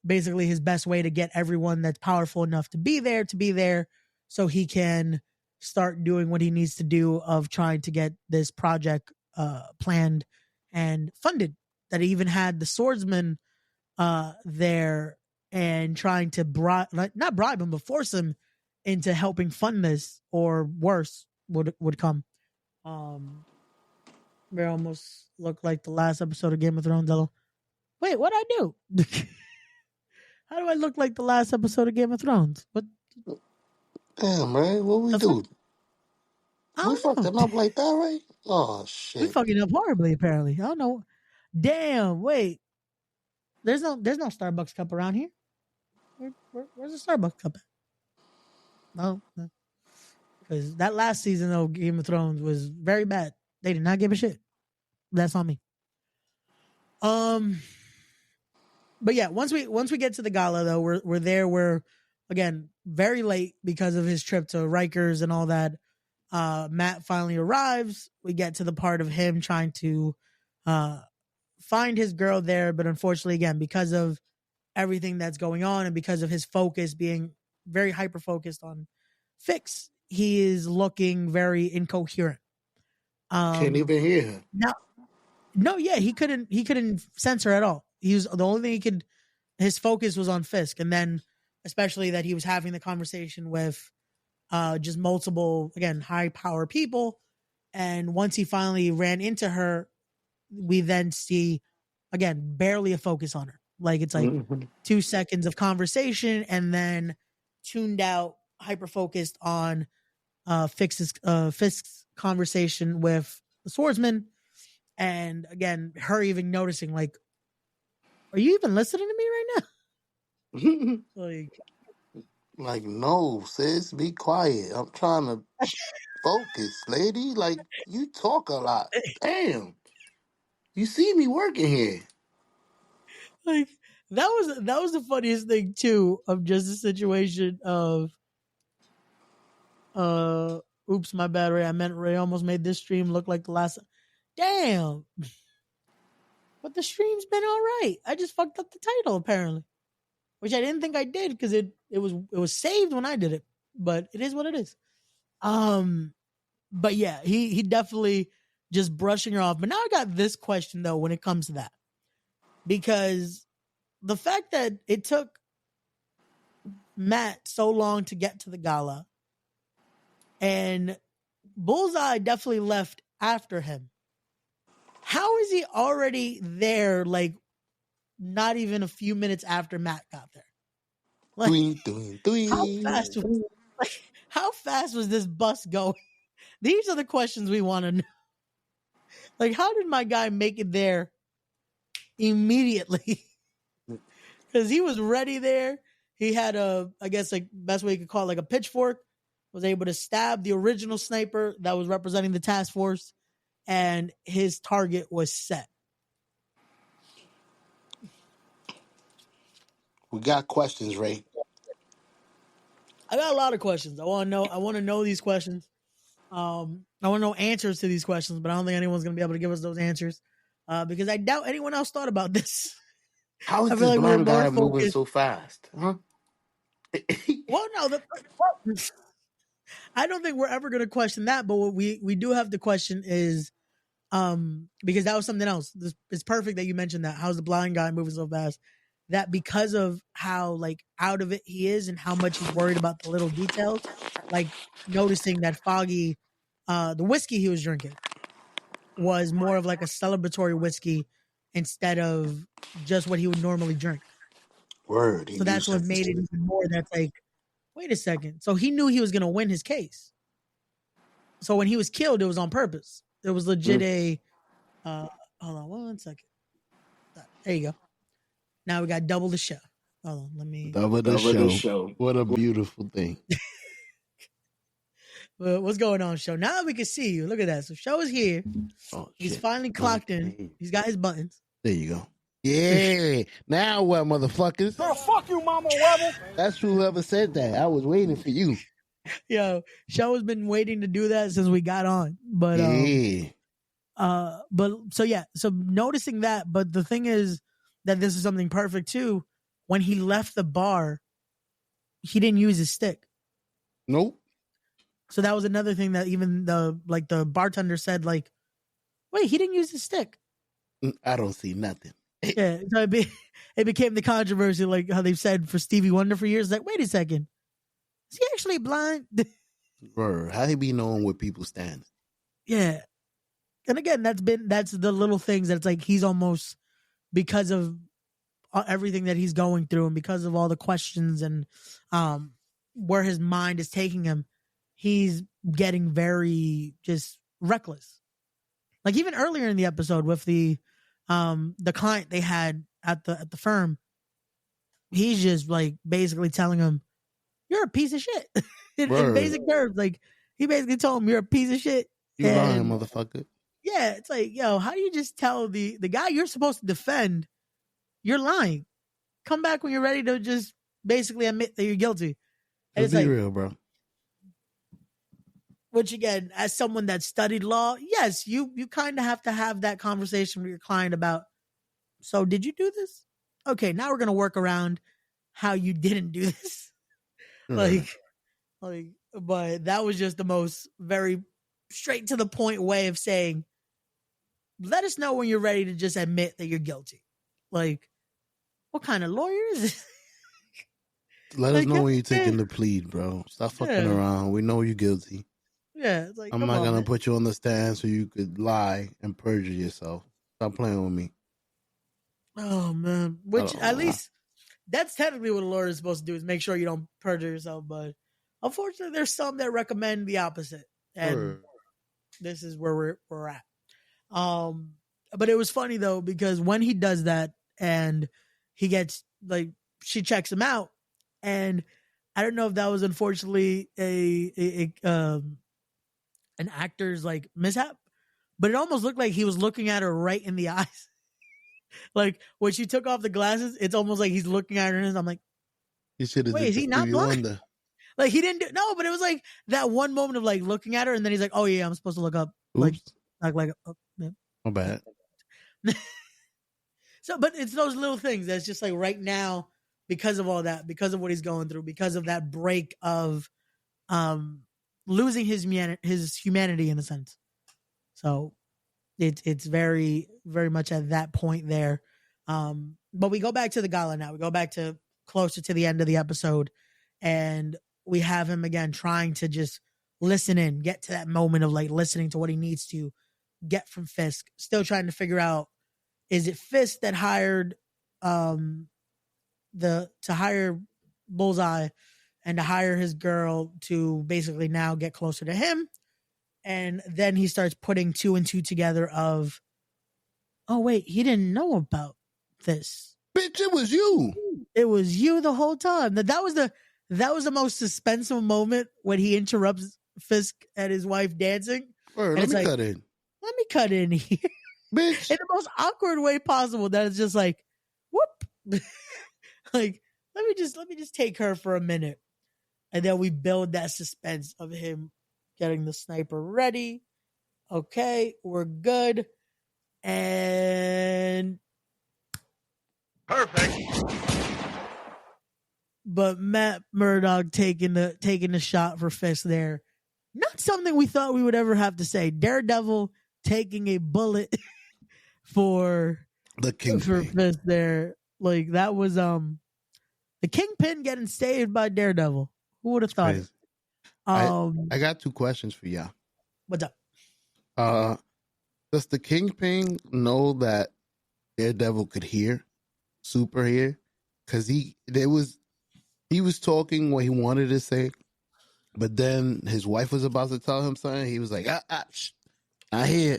S1: Basically his best way to get everyone that's powerful enough to be there so he can start doing what he needs to do of trying to get this project planned and funded, that he even had the swordsman there and trying to not bribe him but force him into helping fund this, or worse would come. um we almost look like the last episode of Game of Thrones. Wait, what I do? How do I look like the last episode of Game of Thrones? What
S2: Damn, right? What we
S1: the fuck?
S2: do?
S1: I
S2: We
S1: don't
S2: fucked him
S1: know.
S2: up like that, right? Oh
S1: We
S2: shit!
S1: fucking up horribly, apparently. I don't know. Damn, wait. There's no Starbucks cup around here. Where's the Starbucks cup at? No. Because that last season of Game of Thrones was very bad. They did not give a shit. That's on me. But yeah, once we get to the gala though, we're there. We're again very late because of his trip to Rikers and all that. Matt finally arrives. We get to the part of him trying to find his girl there, but unfortunately, again, because of everything that's going on and because of his focus being very hyper focused on Fix, he is looking very incoherent.
S2: Can't even hear her.
S1: Now, no, yeah, he couldn't sense her at all. He was the only thing he could. His focus was on Fisk, and then especially that he was having the conversation with just multiple again high power people. And once he finally ran into her, we then see again barely a focus on her. Like it's like 2 seconds of conversation, and then tuned out, hyper focused on Fisk's conversation with the swordsman. And again, her even noticing, like, are you even listening to me right now?
S2: Like, no, sis, be quiet. I'm trying to focus, lady. Like, you talk a lot. Damn. You see me working here.
S1: Like that was the funniest thing too of just the situation of oops, my bad, Ray. I meant Ray almost made this stream look like the last. Damn. But the stream's been all right. I just fucked up the title apparently, which I didn't think I did because it was saved when I did it. But it is what it is. But yeah, he definitely just brushing her off. But now I got this question though when it comes to that, because the fact that it took Matt so long to get to the gala, and Bullseye definitely left after him. How is he already there? Like, not even a few minutes after Matt got there. Like, how fast was this bus going? These are the questions we want to know. Like, how did my guy make it there immediately? Because he was ready there. He had I guess, like, best way you could call it, like a pitchfork. Was able to stab the original sniper that was representing the task force, and his target was set.
S2: We got questions, Ray.
S1: I got a lot of questions. I want to know these questions. I want to know answers to these questions, but I don't think anyone's going to be able to give us those answers because I doubt anyone else thought about this.
S2: How is this blind guy moving so fast? Huh?
S1: Well, no, I don't think we're ever going to question that, but what we do have to question is because that was something else. It's perfect that you mentioned that. How's the blind guy moving so fast? That because of how like out of it he is and how much he's worried about the little details, like noticing that Foggy, the whiskey he was drinking was more of like a celebratory whiskey instead of just what he would normally drink.
S2: Word.
S1: So that's what made it even more. That's like, wait a second. So he knew he was going to win his case. So when he was killed, it was on purpose. It was legit hold on 1 second. There you go. Now we got double the show. Hold on, let me
S4: double the show. What a beautiful thing.
S1: What's going on, show? Now we can see you. Look at that. So show is here. Oh, he's finally clocked in. He's got his buttons.
S4: There you go. Yeah. Now what, motherfuckers?
S5: Girl, fuck you, mama rebel.
S4: That's whoever said that. I was waiting for you.
S1: Yo, show has been waiting to do that since we got on. But so noticing that, but the thing is that this is something perfect too. When he left the bar, he didn't use his stick.
S4: Nope.
S1: So that was another thing that even the bartender said, like, wait, he didn't use his stick.
S4: I don't see nothing.
S1: Yeah, so it became the controversy, like how they've said for Stevie Wonder for years. Like, wait a second, is he actually blind?
S4: Bro, how he be knowing where people stand?
S1: Yeah, and again, that's the little things that's like he's almost, because of everything that he's going through and because of all the questions and where his mind is taking him, he's getting very just reckless. Like even earlier in the episode with the client they had at the firm, he's just like basically telling him, "You're a piece of shit." in basic terms, like he basically told him, "You're a piece of shit."
S4: You lying, motherfucker.
S1: Yeah, it's like, yo, how do you just tell the guy you're supposed to defend you're lying? Come back when you're ready to just basically admit that you're guilty. And
S4: Let's
S1: it's
S4: be
S1: like,
S4: real, bro.
S1: which again, as someone that studied law, yes, you kind of have to have that conversation with your client about, so did you do this? Okay, now we're gonna work around how you didn't do this.
S4: Right.
S1: But that was just the most very straight to the point way of saying, let us know when you're ready to just admit that you're guilty. Like, what kind of lawyer is this?
S4: Let us
S1: Like,
S4: know when you're
S1: yeah,
S4: taking the plead, bro. Stop fucking
S1: yeah,
S4: around. We know you're guilty.
S1: yeah. It's like,
S4: I'm
S1: come
S4: not
S1: on,
S4: gonna
S1: man.
S4: put you on the stand so you could lie and perjure yourself. Stop playing with me.
S1: Oh man.
S4: I
S1: Which
S4: don't
S1: at
S4: know.
S1: least that's technically what a lawyer is supposed to do is make sure you don't perjure yourself. But unfortunately, there's some that recommend the opposite, and
S4: Word.
S1: this is where we're at. Um, but it was funny though because when he does that and he gets like she checks him out, and I don't know if that was unfortunately a an actor's like mishap, but it almost looked like he was looking at her right in the eyes. Like when she took off the glasses, it's almost like he's looking at her, and I'm like,
S4: You should have
S1: wait,
S4: did
S1: is
S4: the
S1: he not
S4: Stevie
S1: blind?
S4: Wonder.
S1: Like he didn't do no, but it was like that one moment of like looking at her, and then he's like, oh yeah, I'm supposed to look up,
S4: Oops.
S1: like oh, yeah.
S4: My bad.
S1: So, but it's those little things that's just like right now, because of all that, because of what he's going through, because of that break of um losing his humanity in a sense. So it's very very much at that point there. But we go back to the gala now. We go back to closer to the end of the episode, and we have him again trying to just listen in, get to that moment of like listening to what he needs to get from Fisk. Still trying to figure out, is it Fisk that hired um to hire Bullseye and to hire his girl to basically now get closer to him? And then he starts putting two and two together of, oh wait, he didn't know about this.
S4: Bitch, it was you.
S1: It was you the whole time. That was the most suspenseful moment when he interrupts Fisk and his wife dancing.
S4: Word,
S1: And
S4: let
S1: it's
S4: me
S1: like,
S4: cut in.
S1: let me cut in here
S4: Bitch.
S1: in the most awkward way possible. That it's just like, whoop. Like, let me just take her for a minute. And then we build that suspense of him getting the sniper ready. Okay, we're good. And
S5: Perfect.
S1: but Matt Murdock taking the shot for Fisk there. Not something we thought we would ever have to say. Daredevil taking a bullet for
S4: The Kingpin.
S1: Fisk there. Like that was the Kingpin getting saved by Daredevil. Who would have thought it?
S4: Crazy. I
S1: Um,
S4: got two questions for y'all.
S1: what's up?
S4: Does the Kingpin know that Daredevil could hear, super hear? Because he was talking what he wanted to say, but then his wife was about to tell him something. He was like, I hear.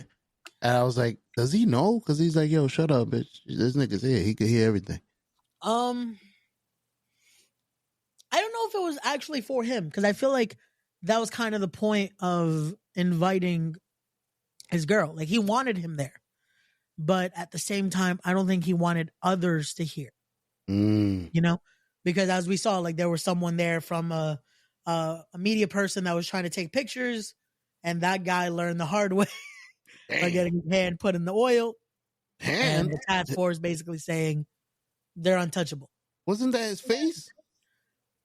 S4: And I was like, does he know? Because he's like, yo, shut up, bitch. This nigga's here. He could hear everything.
S1: I don't know if it was actually for him because I feel like that was kind of the point of inviting his girl. Like he wanted him there, but at the same time, I don't think he wanted others to hear. You know, because as we saw, like there was someone there from a media person that was trying to take pictures, and that guy learned the hard way by getting his hand put in the oil, and the task force basically saying they're untouchable.
S4: Wasn't that his face?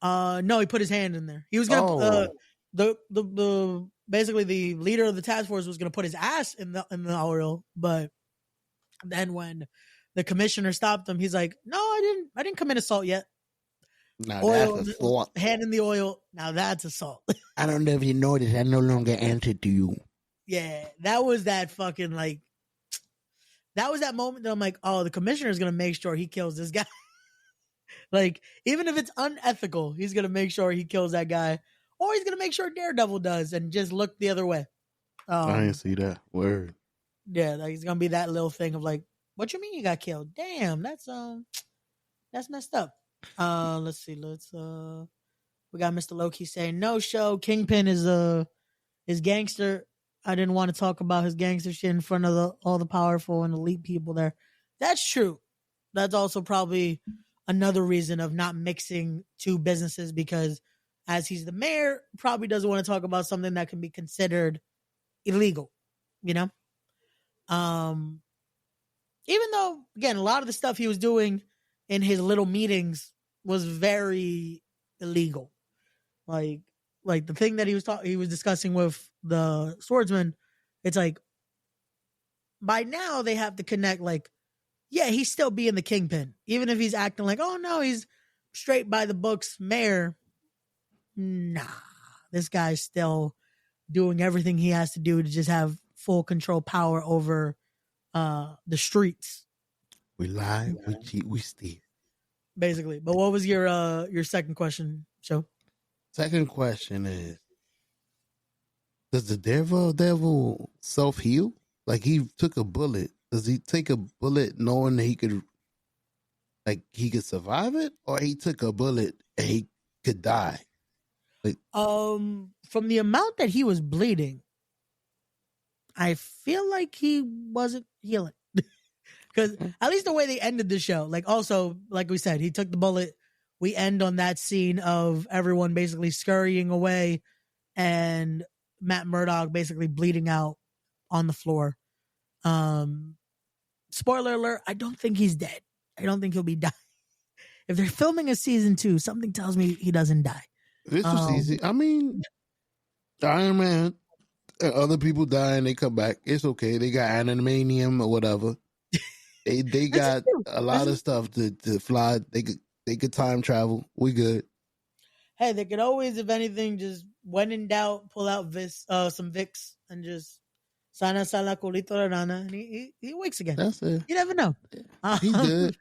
S1: No, he put his hand in there. He was gonna the basically the leader of the task force was gonna put his ass in the oil, but then when the commissioner stopped him, he's like, "No, I didn't commit assault yet.
S4: Now
S1: Oil,
S4: that's assault.
S1: hand in the oil. Now that's assault."
S4: I don't know if you noticed. I no longer answer to you.
S1: Yeah, that was that fucking like. That was that moment that I'm like, oh, the commissioner's gonna make sure he kills this guy. Like, even if it's unethical, he's gonna make sure he kills that guy, or he's gonna make sure Daredevil does and just look the other way.
S4: I didn't see that word.
S1: Yeah, like it's gonna be that little thing of like, what you mean you got killed? Damn, that's messed up. Let's see, we got Mr. Loki saying no show. Kingpin is gangster. I didn't want to talk about his gangster shit in front of all the powerful and elite people there. That's true. That's also probably another reason of not mixing two businesses, because as he's the mayor, probably doesn't want to talk about something that can be considered illegal, you know? Um, Even though, again, a lot of the stuff he was doing in his little meetings was very illegal. Like the thing that he was discussing with the swordsman, it's like by now they have to connect, like, yeah, he's still being the kingpin. Even if he's acting like, oh no, he's straight by the books mayor. Nah. This guy's still doing everything he has to do to just have full control power over the streets.
S4: We lie, we cheat, we steal.
S1: Basically. But what was your second question, Joe?
S4: Second question is, does the devil self-heal? Like, he took a bullet. Does he take a bullet knowing that he could survive it? Or he took a bullet and he could die? Like,
S1: from the amount that he was bleeding, I feel like he wasn't healing. Because at least the way they ended the show, like, also, like we said, he took the bullet. We end on that scene of everyone basically scurrying away and Matt Murdock basically bleeding out on the floor. Spoiler alert, I don't think he's dead. I don't think he'll be dying. If they're filming a season 2, something tells me he doesn't die.
S4: this was easy. I mean, Iron Man and other people die and they come back. It's okay. They got animanium or whatever. They got a lot of stuff to fly. They could time travel. We good.
S1: Hey, they could always, if anything, just when in doubt, pull out some Vicks and just sana sala colito de rana, and he wakes again.
S4: That's it.
S1: You never know.
S4: He's good.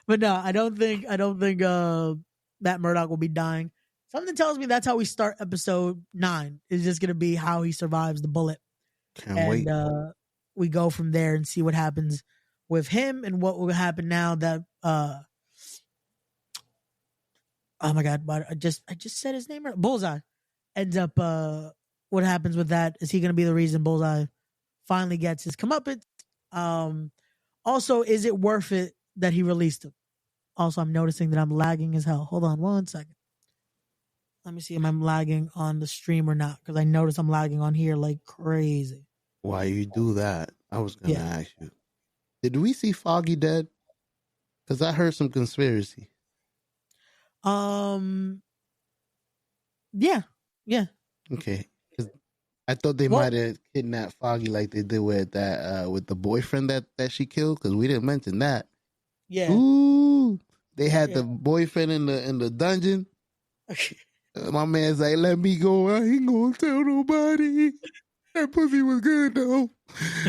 S1: But no, I don't think Matt Murdock will be dying. Something tells me that's how we start episode 9. It's just gonna be how he survives the bullet.
S4: Can't wait.
S1: We go from there and see what happens with him and what will happen now that oh my god, I just said his name right. Bullseye ends up what happens with that? Is he gonna be the reason Bullseye finally gets his comeuppance? Also, is it worth it that he released him? Also, I'm noticing that I'm lagging as hell. Hold on 1 second. Let me see if I'm lagging on the stream or not, because I notice I'm lagging on here like crazy.
S4: Why you do that? I was gonna ask you. Did we see Foggy dead? Because I heard some conspiracy.
S1: Yeah.
S4: Okay. I thought they might have kidnapped Foggy like they did with that with the boyfriend that she killed, because we didn't mention that.
S1: Yeah.
S4: Ooh, they had the boyfriend in the dungeon. My man's like, let me go. I ain't gonna tell nobody. That pussy was good though.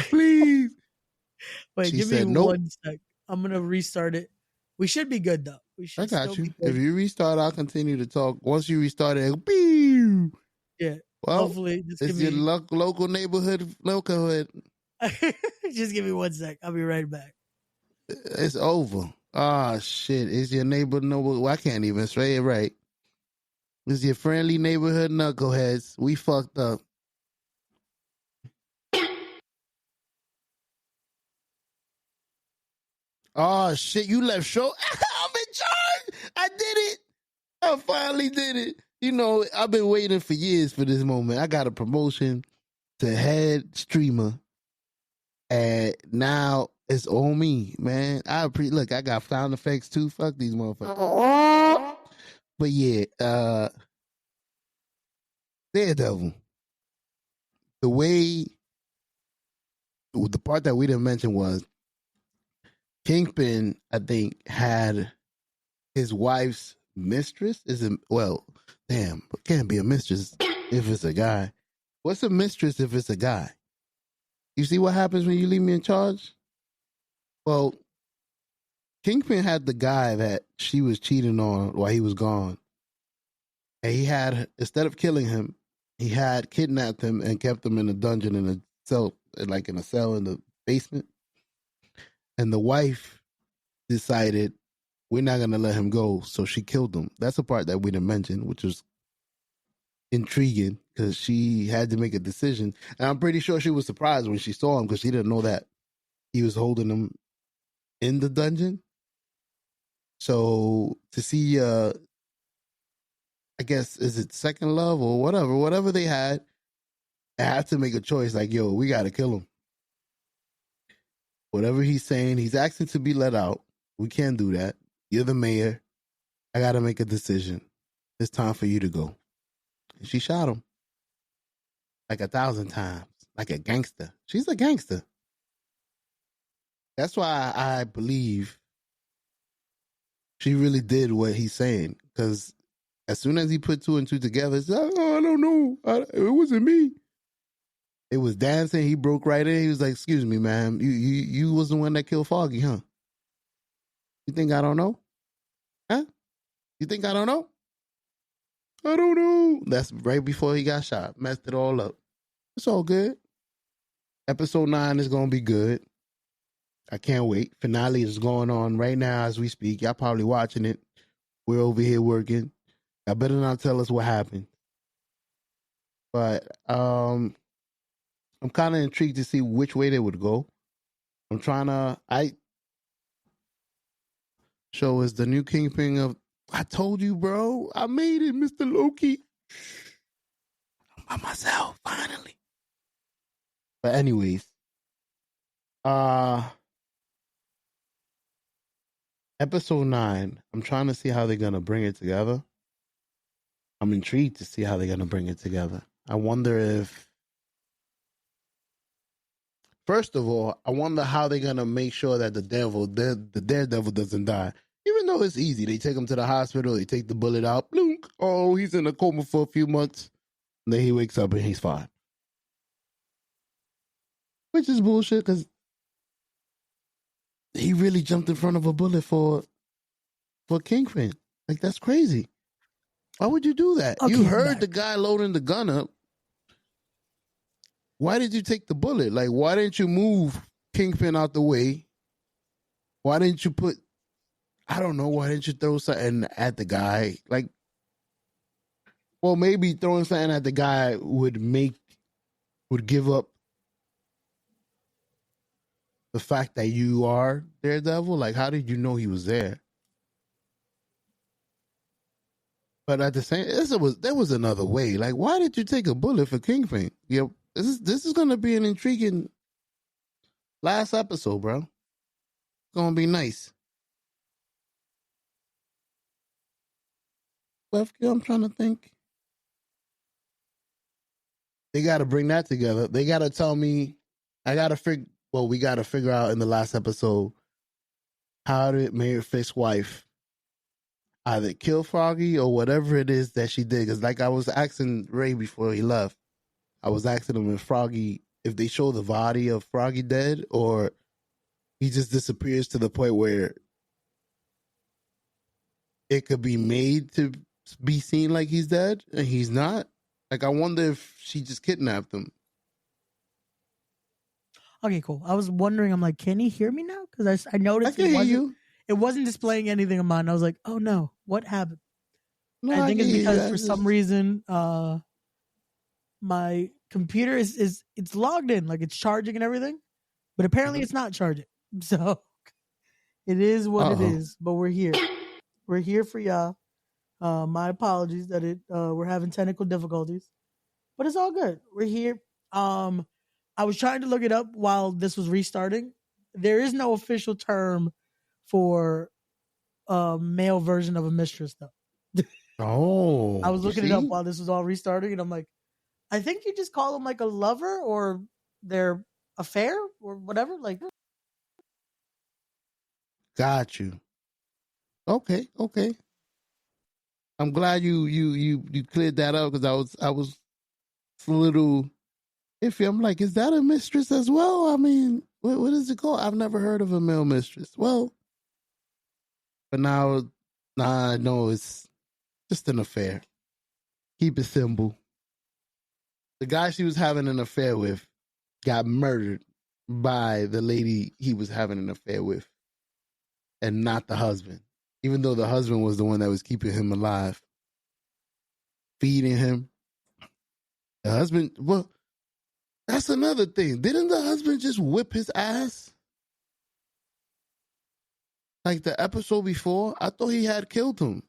S4: Please.
S1: Wait, give me 1 sec. I'm gonna restart it. We should be good though.
S4: I got you. If you restart, I'll continue to talk. Once you restart it, pew.
S1: Yeah.
S4: Well,
S1: hopefully,
S4: it's your local neighborhood.
S1: Just give me 1 sec. I'll be right back.
S4: It's over. Ah, shit. It's your neighbor. Well, I can't even say it right. It's your friendly neighborhood knuckleheads. We fucked up. Oh, shit. You left show. I'm in charge. I did it. I finally did it. You know, I've been waiting for years for this moment. I got a promotion to head streamer. And now it's on me, man. Look, I got sound effects too. Fuck these motherfuckers. But yeah, Daredevil. The part that we didn't mention was Kingpin, I think, had his wife's mistress. It can't be a mistress if it's a guy. What's a mistress if it's a guy? You see what happens when you leave me in charge? Well, Kingpin had the guy that she was cheating on while he was gone. And he had, instead of killing him, he had kidnapped him and kept him in a dungeon in a cell, like in a cell in the basement. And the wife decided, we're not going to let him go. So she killed him. That's a part that we didn't mention, which was intriguing because she had to make a decision. And I'm pretty sure she was surprised when she saw him because she didn't know that he was holding him in the dungeon. So to see, I guess, is it second love or whatever they had, I have to make a choice like, yo, we got to kill him. Whatever he's saying, he's asking to be let out. We can't do that. You're the mayor. I got to make a decision. It's time for you to go. And she shot him like 1,000 times, like a gangster. She's a gangster. That's why I believe she really did what he's saying. Because as soon as he put two and two together, it's like, oh, I don't know. It wasn't me. It was dancing. He broke right in. He was like, excuse me, man. You was the one that killed Foggy, huh? You think I don't know? Huh? You think I don't know? I don't know. That's right before he got shot. Messed it all up. It's all good. Episode 9 is going to be good. I can't wait. Finale is going on right now as we speak. Y'all probably watching it. We're over here working. I better not tell us what happened. But I'm kind of intrigued to see which way they would go. I'm trying to... Show is the new kingpin of... I told you, bro. I made it, Mr. Loki. I'm by myself, finally. But anyways. Episode 9. I'm trying to see how they're going to bring it together. I'm intrigued to see how they're going to bring it together. I wonder if... First of all, I wonder how they're going to make sure that the daredevil doesn't die. Even though it's easy. They take him to the hospital. They take the bullet out. Blunk. Oh, he's in a coma for a few months. And then he wakes up and he's fine. Which is bullshit because he really jumped in front of a bullet for Kingpin. Like, that's crazy. Why would you do that?
S1: Okay,
S4: You heard the guy loading the gun up. Why did you take the bullet? Like, why didn't you move Kingpin out the way? Why didn't you put... I don't know. Why didn't you throw something at the guy? Like, well, maybe throwing something at the guy would give up the fact that you are Daredevil. Like, how did you know he was there? But at the same, there was another way. Like, why did you take a bullet for Kingpin? Yeah, this is going to be an intriguing last episode, bro. It's going to be nice. I'm trying to think. They got to bring that together. They got to tell me. We got to figure out in the last episode how did Mayor Fisk's wife either kill Froggy or whatever it is that she did. Because like I was asking Ray before he left, I was asking him if they show the body of Froggy dead or he just disappears to the point where it could be made to be seen like he's dead and he's not. Like, I wonder if she just kidnapped him.
S1: Okay, cool. I was wondering, I'm like, can he hear me now? Because I noticed
S4: I can hear you.
S1: It wasn't displaying anything on mine. I was like, oh no, what happened?
S4: No,
S1: I think it's because for
S4: some
S1: some reason, my computer is it's logged in, like it's charging and everything, but apparently it's not charging. So it is what it is. But we're here. We're here for y'all. My apologies that we're having technical difficulties, but it's all good. We're here. I was trying to look it up while this was restarting. There is no official term for a male version of a mistress, though.
S4: Oh,
S1: I was looking it up while this was all restarting, and I'm like, I think you just call them like a lover or their affair or whatever. Like,
S4: got you. Okay. I'm glad you cleared that up because I was a little iffy. I'm like, is that a mistress as well? I mean, what is it called? I've never heard of a male mistress. Well, but now I know it's just an affair. Keep it simple. The guy she was having an affair with got murdered by the lady he was having an affair with, and not the husband. Even though the husband was the one that was keeping him alive, feeding him. The husband, well, that's another thing. Didn't the husband just whip his ass? Like the episode before? I thought he had killed him.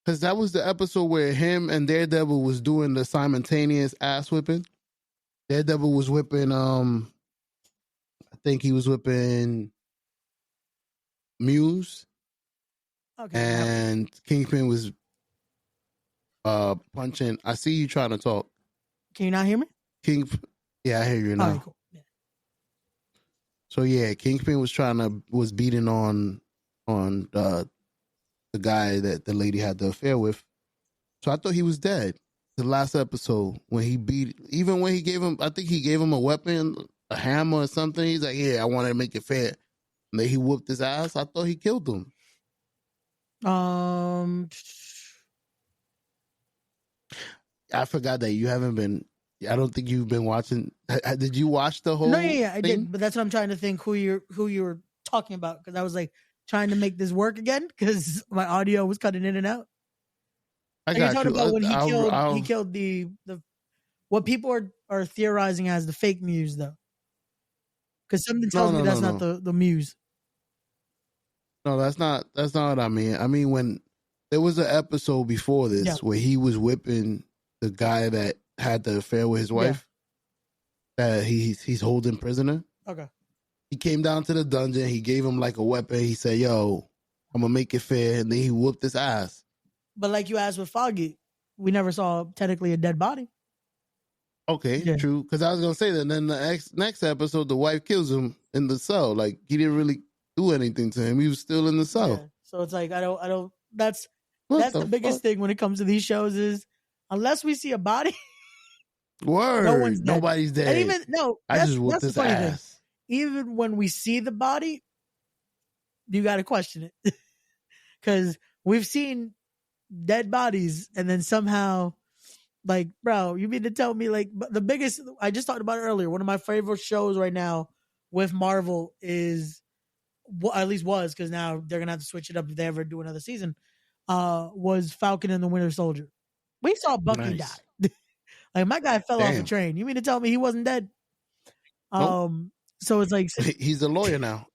S4: Because that was the episode where him and Daredevil was doing the simultaneous ass whipping. Daredevil was whipping, I think he was whipping Muse.
S1: Okay.
S4: And Kingpin was punching. I see you trying to talk.
S1: Can you not hear me?
S4: Yeah, I hear you now.
S1: All right, cool. Yeah.
S4: So yeah, Kingpin was beating on the guy that the lady had the affair with. So I thought he was dead. The last episode when he when he gave him, I think he gave him a weapon, a hammer or something. He's like, yeah, I want to make it fair. And then he whooped his ass. I thought he killed him. I forgot that you haven't been. I don't think you've been watching. Did you watch the whole?
S1: No, yeah, I
S4: thing?
S1: did. But that's what I'm trying to think who you were talking about, because I was like trying to make this work again because my audio was cutting in and out.
S4: I got
S1: you're talking
S4: you.
S1: about when he killed the what people are theorizing as the fake Muse, though, because something tells me that's not the Muse.
S4: No, that's not what I mean. I mean, when there was an episode before this where he was whipping the guy that had the affair with his wife, that he's holding prisoner.
S1: Okay.
S4: He came down to the dungeon. He gave him like a weapon. He said, "Yo, I'm gonna make it fair," and then he whooped his ass.
S1: But like you asked with Foggy, we never saw technically a dead body.
S4: Okay, true. Because I was gonna say that. And then the next episode, the wife kills him in the cell. Like he didn't really do anything to him. He was still in the cell.
S1: Yeah. So it's like I don't. That's the biggest thing when it comes to these shows is unless we see a body.
S4: Word. Nobody's dead.
S1: And even
S4: I just whooped his ass.
S1: Thing. Even when we see the body, you got to question it because we've seen dead bodies and then somehow, like, bro, you mean to tell me like the biggest? I just talked about it earlier. One of my favorite shows right now with Marvel is, well, at least was, because now they're gonna have to switch it up if they ever do another season. Was Falcon and the Winter Soldier. We saw Bucky die. Like my guy fell off a train. You mean to tell me he wasn't dead?
S4: Nope.
S1: So it's like
S4: he's a lawyer now.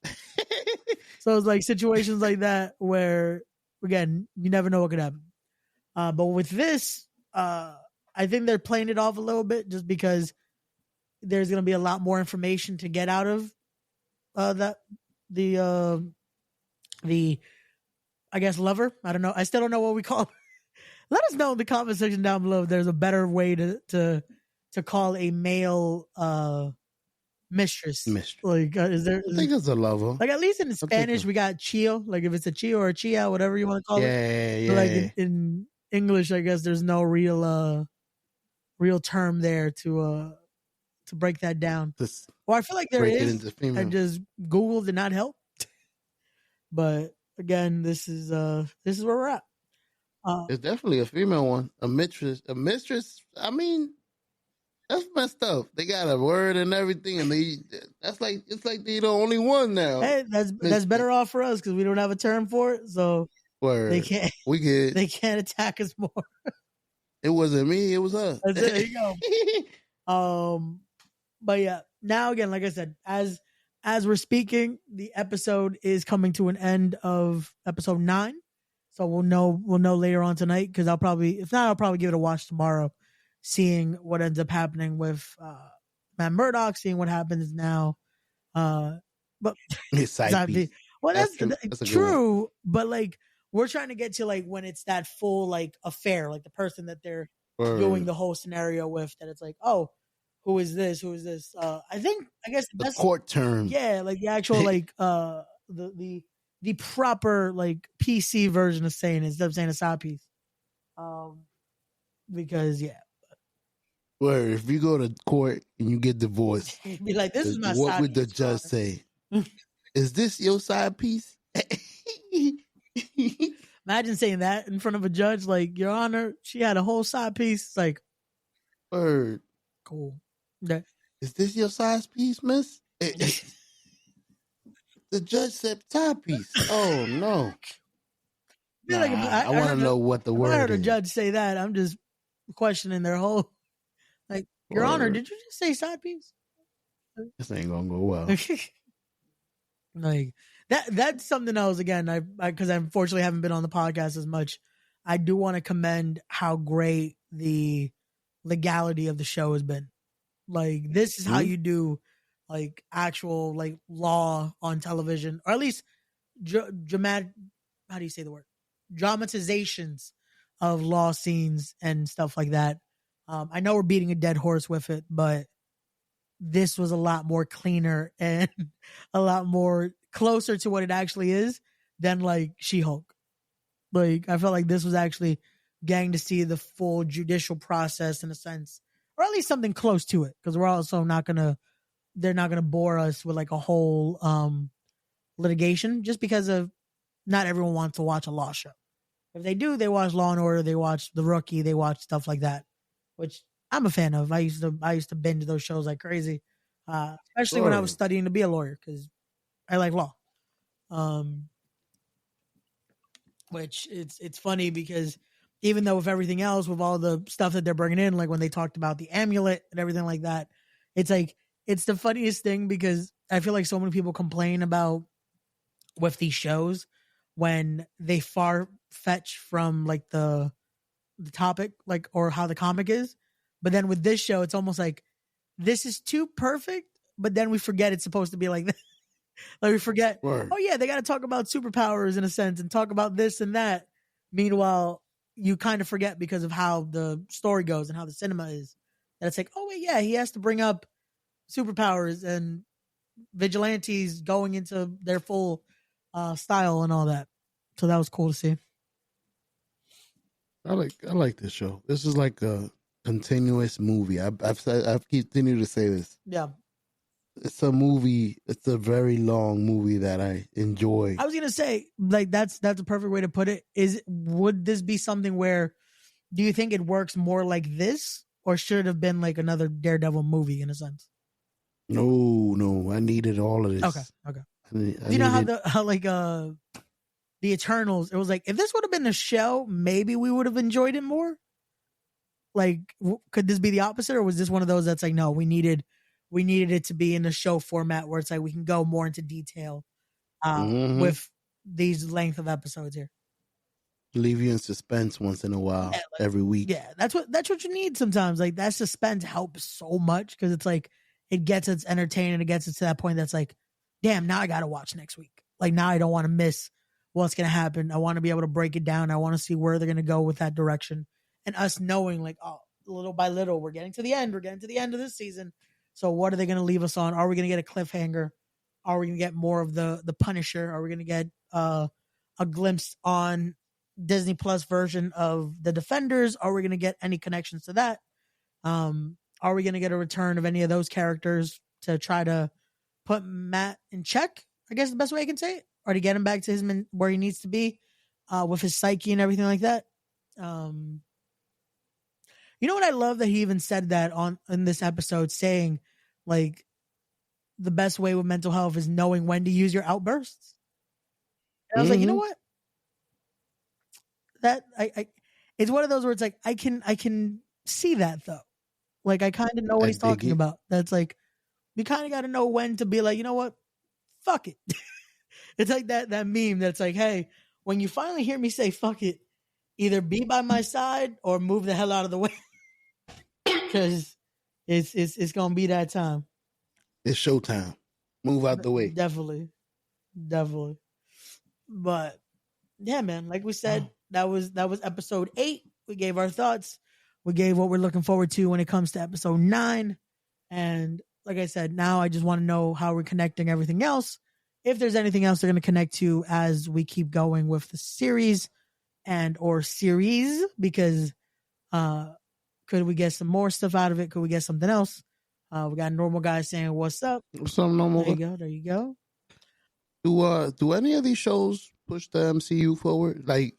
S1: So it's like situations like that where again you never know what could happen. But with this, I think they're playing it off a little bit just because there's going to be a lot more information to get out of the I guess lover. I don't know. I still don't know what we call him. Let us know in the comment section down below if there's a better way to call a male mistress. Like, is there?
S4: I think it's a lover.
S1: Like at least in Spanish we got chio. Like if it's a chio or a chia, whatever you want to call it. Yeah. But like in English, I guess there's no real term there to break that down. Or I feel like there is. I just Google did not help. But again, this is where we're at.
S4: It's definitely a female one. A mistress. I mean, that's messed up. They got a word and everything, and it's like they're the only one now.
S1: Hey, that's better off for us because we don't have a term for it, so they can't. They can't attack us more.
S4: It wasn't me. It was us.
S1: There you go. But yeah, now again, like I said, as we're speaking, the episode is coming to an end of episode 9. So we'll know later on tonight because I'll probably give it a watch tomorrow, seeing what ends up happening with Matt Murdock, seeing what happens now. But
S4: his side piece.
S1: Well, that's true. But like we're trying to get to like when it's that full like affair, like the person that they're doing the whole scenario with. That it's like, oh, who is this? Who is this? I guess
S4: the court term.
S1: Yeah, like the actual like the proper like PC version of saying it instead of saying a side piece. Because
S4: where if you go to court and you get divorced,
S1: be like, this is my side piece.
S4: What would the judge say? Is this your side piece?
S1: Imagine saying that in front of a judge, like, Your Honor, she had a whole side piece. It's like,
S4: word.
S1: Cool.
S4: Is this your side piece, miss? The judge said side piece. Oh no! I want to know what the word is.
S1: I heard a judge say that. I'm just questioning their whole Your Honor,
S4: Or
S1: did you just say side piece?
S4: this ain't gonna go well.
S1: Like that's something else. Again, I because I unfortunately haven't been on the podcast as much. I do want to commend how great the legality of the show has been. Like this is how
S4: Mhm.
S1: you do like actual like law on television, or at least dramatic. How do you say the word? Dramatizations of law scenes and stuff like that. I know we're beating a dead horse with it, but this was a lot more cleaner and a lot more closer to what it actually is than like She-Hulk. Like I felt like this was actually getting to see the full judicial process in a sense, or at least something close to it, because we're also not gonna they're not gonna bore us with like a whole litigation just because of not everyone wants to watch a law show. If they do, they watch Law and Order, they watch The Rookie, they watch stuff like that, which I'm a fan of. I used to binge those shows like crazy, especially when I was
S4: Word.
S1: studying to be a lawyer because I like law. Um, which it's funny because even though with everything else, with all the stuff that they're bringing in, like when they talked about the amulet and everything like that, it's like it's the funniest thing because I feel like so many people complain about with these shows when they far fetch from like the topic, like or how the comic is. But then with this show, it's almost like this is too perfect, but then we forget it's supposed to be like that. Like we forget,
S4: Word.
S1: oh yeah, they got to talk about superpowers in a sense and talk about this and that. Meanwhile, you kind of forget because of how the story goes and how the cinema is. That it's like, oh wait, yeah, he has to bring up superpowers and vigilantes going into their full style and all that. So that was cool to see.
S4: I like this show. This is like a continuous movie. I've continued to say this.
S1: Yeah.
S4: It's a movie. It's a very long movie that I enjoy.
S1: I was gonna say, like that's a perfect way to put it. Would this be something where do you think it works more like this, or should it have been like another Daredevil movie in a sense?
S4: No, I needed all of this.
S1: Okay.
S4: I
S1: You know how
S4: needed,
S1: the Eternals? It was like if this would have been a show, maybe we would have enjoyed it more. Like, could this be the opposite, or was this one of those that's like, no, we needed it to be in a show format where it's like we can go more into detail with these length of episodes here.
S4: leave you in suspense once in a while,
S1: Yeah,
S4: every week.
S1: Yeah, that's what you need sometimes. Like that suspense helps so much because it's like it gets it's entertaining. It gets it to that point that's like, damn, now I got to watch next week. Like now I don't want to miss what's gonna happen. I want to be able to break it down. I want to see where they're gonna go with that direction, and us knowing like, oh, little by little, we're getting to the end. We're getting to the end of this season. So what are they gonna leave us on? Are we gonna get a cliffhanger? Are we gonna get more of the Punisher? Are we gonna get a glimpse on Disney Plus version of the Defenders? Are we going to get any connections to that? Are we going to get a return of any of those characters to try to put Matt in check? I guess the best way I can say it, or to get him back to his where he needs to be with his psyche and everything like that. You know what I love that he even said that on in this episode, saying like the best way with mental health is knowing when to use your outbursts. And I was like, you know what? That I it's one of those where it's like I can see that though. Like I kind of know what
S4: I
S1: he's
S4: dig
S1: talking
S4: it.
S1: about. That's like you kind of got to know when to be like, you know what? Fuck it. It's like that meme that's like, hey, when you finally hear me say fuck it, either be by my side or move the hell out of the way. Cuz it's going to be that time.
S4: It's showtime. Move out the way.
S1: Definitely. But yeah, man, like we said, that was episode 8. We gave our thoughts. We gave what we're looking forward to when it comes to episode 9. And like I said, now I just want to know how we're connecting everything else. If there's anything else they're going to connect to as we keep going with the series and or series, because could we get some more stuff out of it? Could we get something else? We got normal guys saying, "What's up?"
S4: Some normal.
S1: There you go.
S4: Do any of these shows push the MCU forward? Like,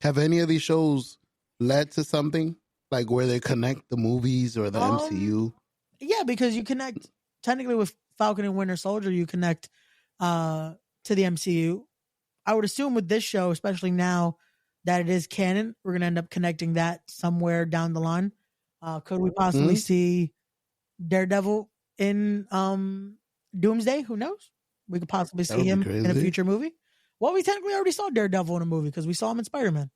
S4: have any of these shows led to something like where they connect the movies or the MCU?
S1: Yeah, because you connect technically with Falcon and Winter Soldier, you connect to the MCU. I would assume with this show, especially now that it is canon, we're gonna end up connecting that somewhere down the line. Could we possibly see Daredevil in Doomsday. Who knows? We could possibly
S4: That
S1: see
S4: would be
S1: him in a
S4: crazy.
S1: future movie. Well, we technically already saw Daredevil in a movie because we saw him in Spider-Man.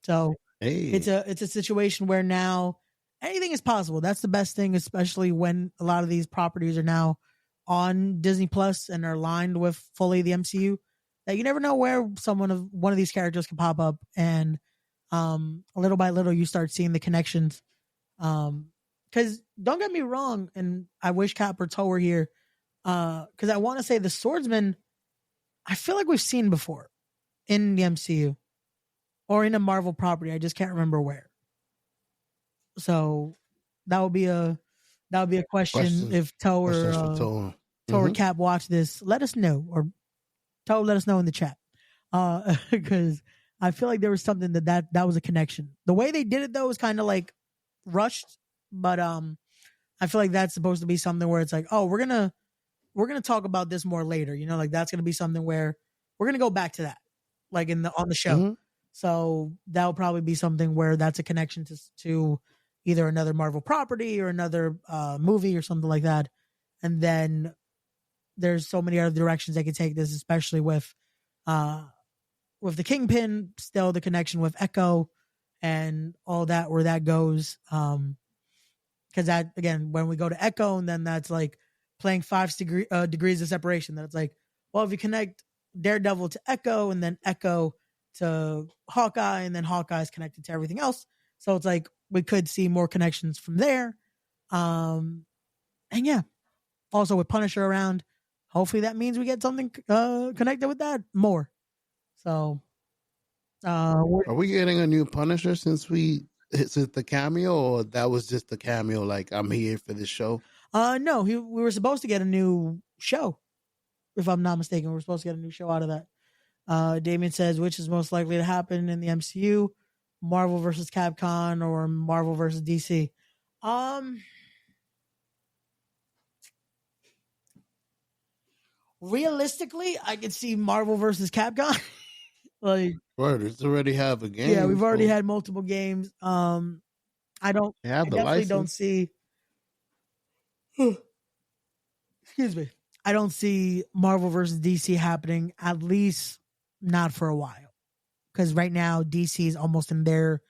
S1: So
S4: Hey,
S1: it's a situation where now anything is possible. That's the best thing, especially when a lot of these properties are now on Disney Plus and are aligned with fully the MCU. That you never know where one of these characters can pop up, and little by little you start seeing the connections. Because don't get me wrong, and I wish Cap or Toe were here. Because I want to say the Swordsman, I feel like we've seen before in the MCU or in a Marvel property. I just can't remember where. So that would be a question.
S4: questions,
S1: If Toe
S4: questions for
S1: or
S4: Toe.
S1: Toe or Cap watch this, let us know, or Toe, let us know in the chat. Because I feel like there was something that was a connection. The way they did it though was kind of like rushed, but I feel like that's supposed to be something where it's like, oh, we're gonna talk about this more later. You know, like that's gonna be something where we're gonna go back to that, like on the show.
S4: Mhm.
S1: So that'll probably be something where that's a connection to either another Marvel property or another movie or something like that. And then there's so many other directions they could take this, especially with the Kingpin, still the connection with Echo and all that, where that goes. Because that, again, when we go to Echo, and then that's like playing degrees of separation. That it's like, well, if you connect Daredevil to Echo, and then Echo to Hawkeye, and then Hawkeye is connected to everything else. So it's like we could see more connections from there. And yeah, also with Punisher around, hopefully that means we get something connected with that more. So
S4: Are we getting a new Punisher since the cameo, or that was just the cameo? Like, I'm here for this show.
S1: no, we were supposed to get a new show, if I'm not mistaken. We were supposed to get a new show out of that. Damien says, which is most likely to happen in the MCU, Marvel versus Capcom or Marvel versus DC? Realistically, I could see Marvel versus Capcom. Like,
S4: Word, it's already have a game.
S1: yeah, we've already had multiple games. I definitely don't see. Excuse me. I don't see Marvel versus DC happening, at least not for a while. Because right now DC is almost in their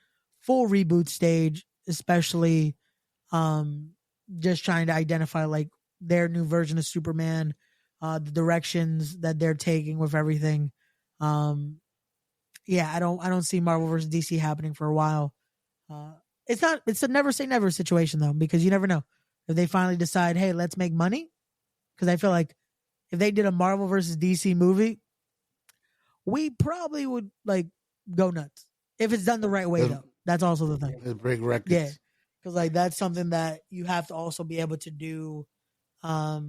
S1: full reboot stage, especially just trying to identify like their new version of Superman, the directions that they're taking with everything. Yeah, I don't see Marvel versus DC happening for a while. It's a never say never situation though, because you never know if they finally decide, hey, let's make money. Because I feel like if they did a Marvel versus DC movie, we probably would like go nuts if it's done the right way though. That's also the thing.
S4: It break records.
S1: Yeah, because like that's something that you have to also be able to do. But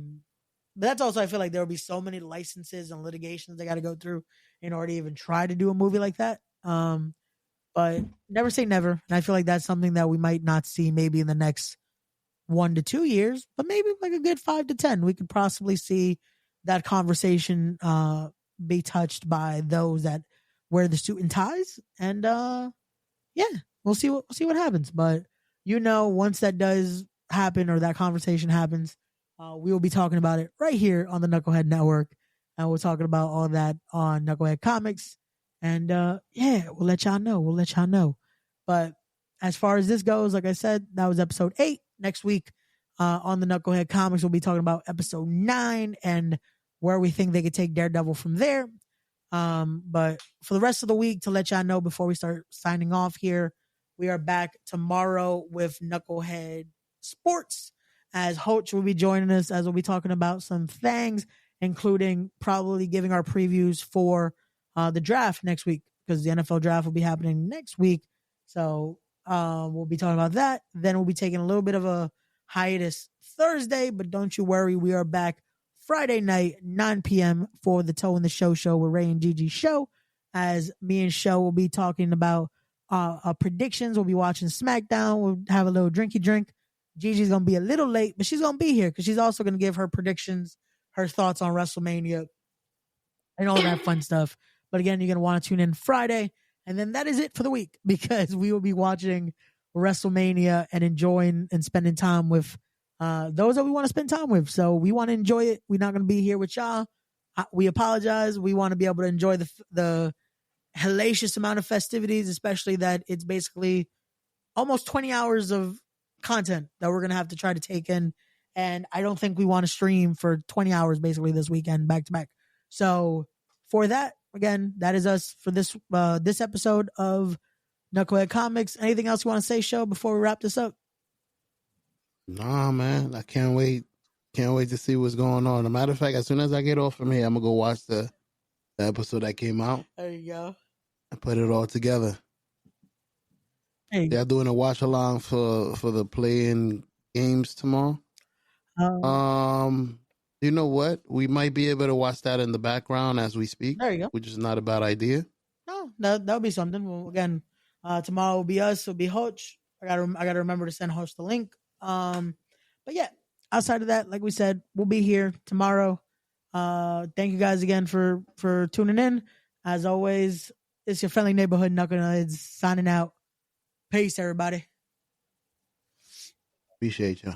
S1: that's also, I feel like there will be so many licenses and litigations they got to go through in order to even try to do a movie like that. But never say never, and I feel like that's something that we might not see maybe in the next 1 to 2 years, but maybe like a good 5 to 10, we could possibly see that conversation be touched by those that wear the suit and ties, and yeah, we'll see what happens. But once that does happen or that conversation happens, we will be talking about it right here on the Knucklehead Network, and we're talking about all that on Knucklehead Comics, and yeah, we'll let y'all know. But as far as this goes, like I said, that was episode 8. Next week on the Knucklehead Comics, we'll be talking about episode 9 and where we think they could take Daredevil from there. But for the rest of the week, to let y'all know before we start signing off here, we are back tomorrow with Knucklehead Sports, as Hoach will be joining us, as we'll be talking about some things, including probably giving our previews for the draft next week, because the NFL draft will be happening next week. So we'll be talking about that. Then we'll be taking a little bit of a hiatus Thursday, but don't you worry, we are back Friday night, 9 p.m. for the Toe in the Show with Ray and Gigi show, as me and Show will be talking about predictions. We'll be watching SmackDown. We'll have a little drinky drink. Gigi's going to be a little late, but she's going to be here because she's also going to give her predictions, her thoughts on WrestleMania, and all that fun stuff. But again, you're going to want to tune in Friday. And then that is it for the week, because we will be watching WrestleMania and enjoying and spending time with those that we want to spend time with. So we want to enjoy it. We're not going to be here with y'all. We apologize. We want to be able to enjoy the hellacious amount of festivities, especially that it's basically almost 20 hours of content that we're going to have to try to take in. And I don't think we want to stream for 20 hours basically this weekend back to back. So for that, again, that is us for this this episode of Nukkle HeDD Comics. Anything else you want to say, Show, before we wrap this up?
S4: Nah, man. I can't wait. Can't wait to see what's going on. As a matter of fact, as soon as I get off from here, I'm gonna go watch the episode that came out.
S1: There you go.
S4: And put it all together.
S1: Hey.
S4: They're doing a watch along for the playing games tomorrow. You know what? We might be able to watch that in the background as we speak.
S1: There you go.
S4: Which is not a bad idea.
S1: No, that'll be something. Well, again, tomorrow will be us. It'll be Hoch. I gotta remember to send Hoch the link. But yeah, outside of that, like we said, we'll be here tomorrow. Thank you guys again for tuning in. As always, it's your friendly neighborhood Nukkle HeDD signing out. Peace, everybody.
S4: Appreciate you.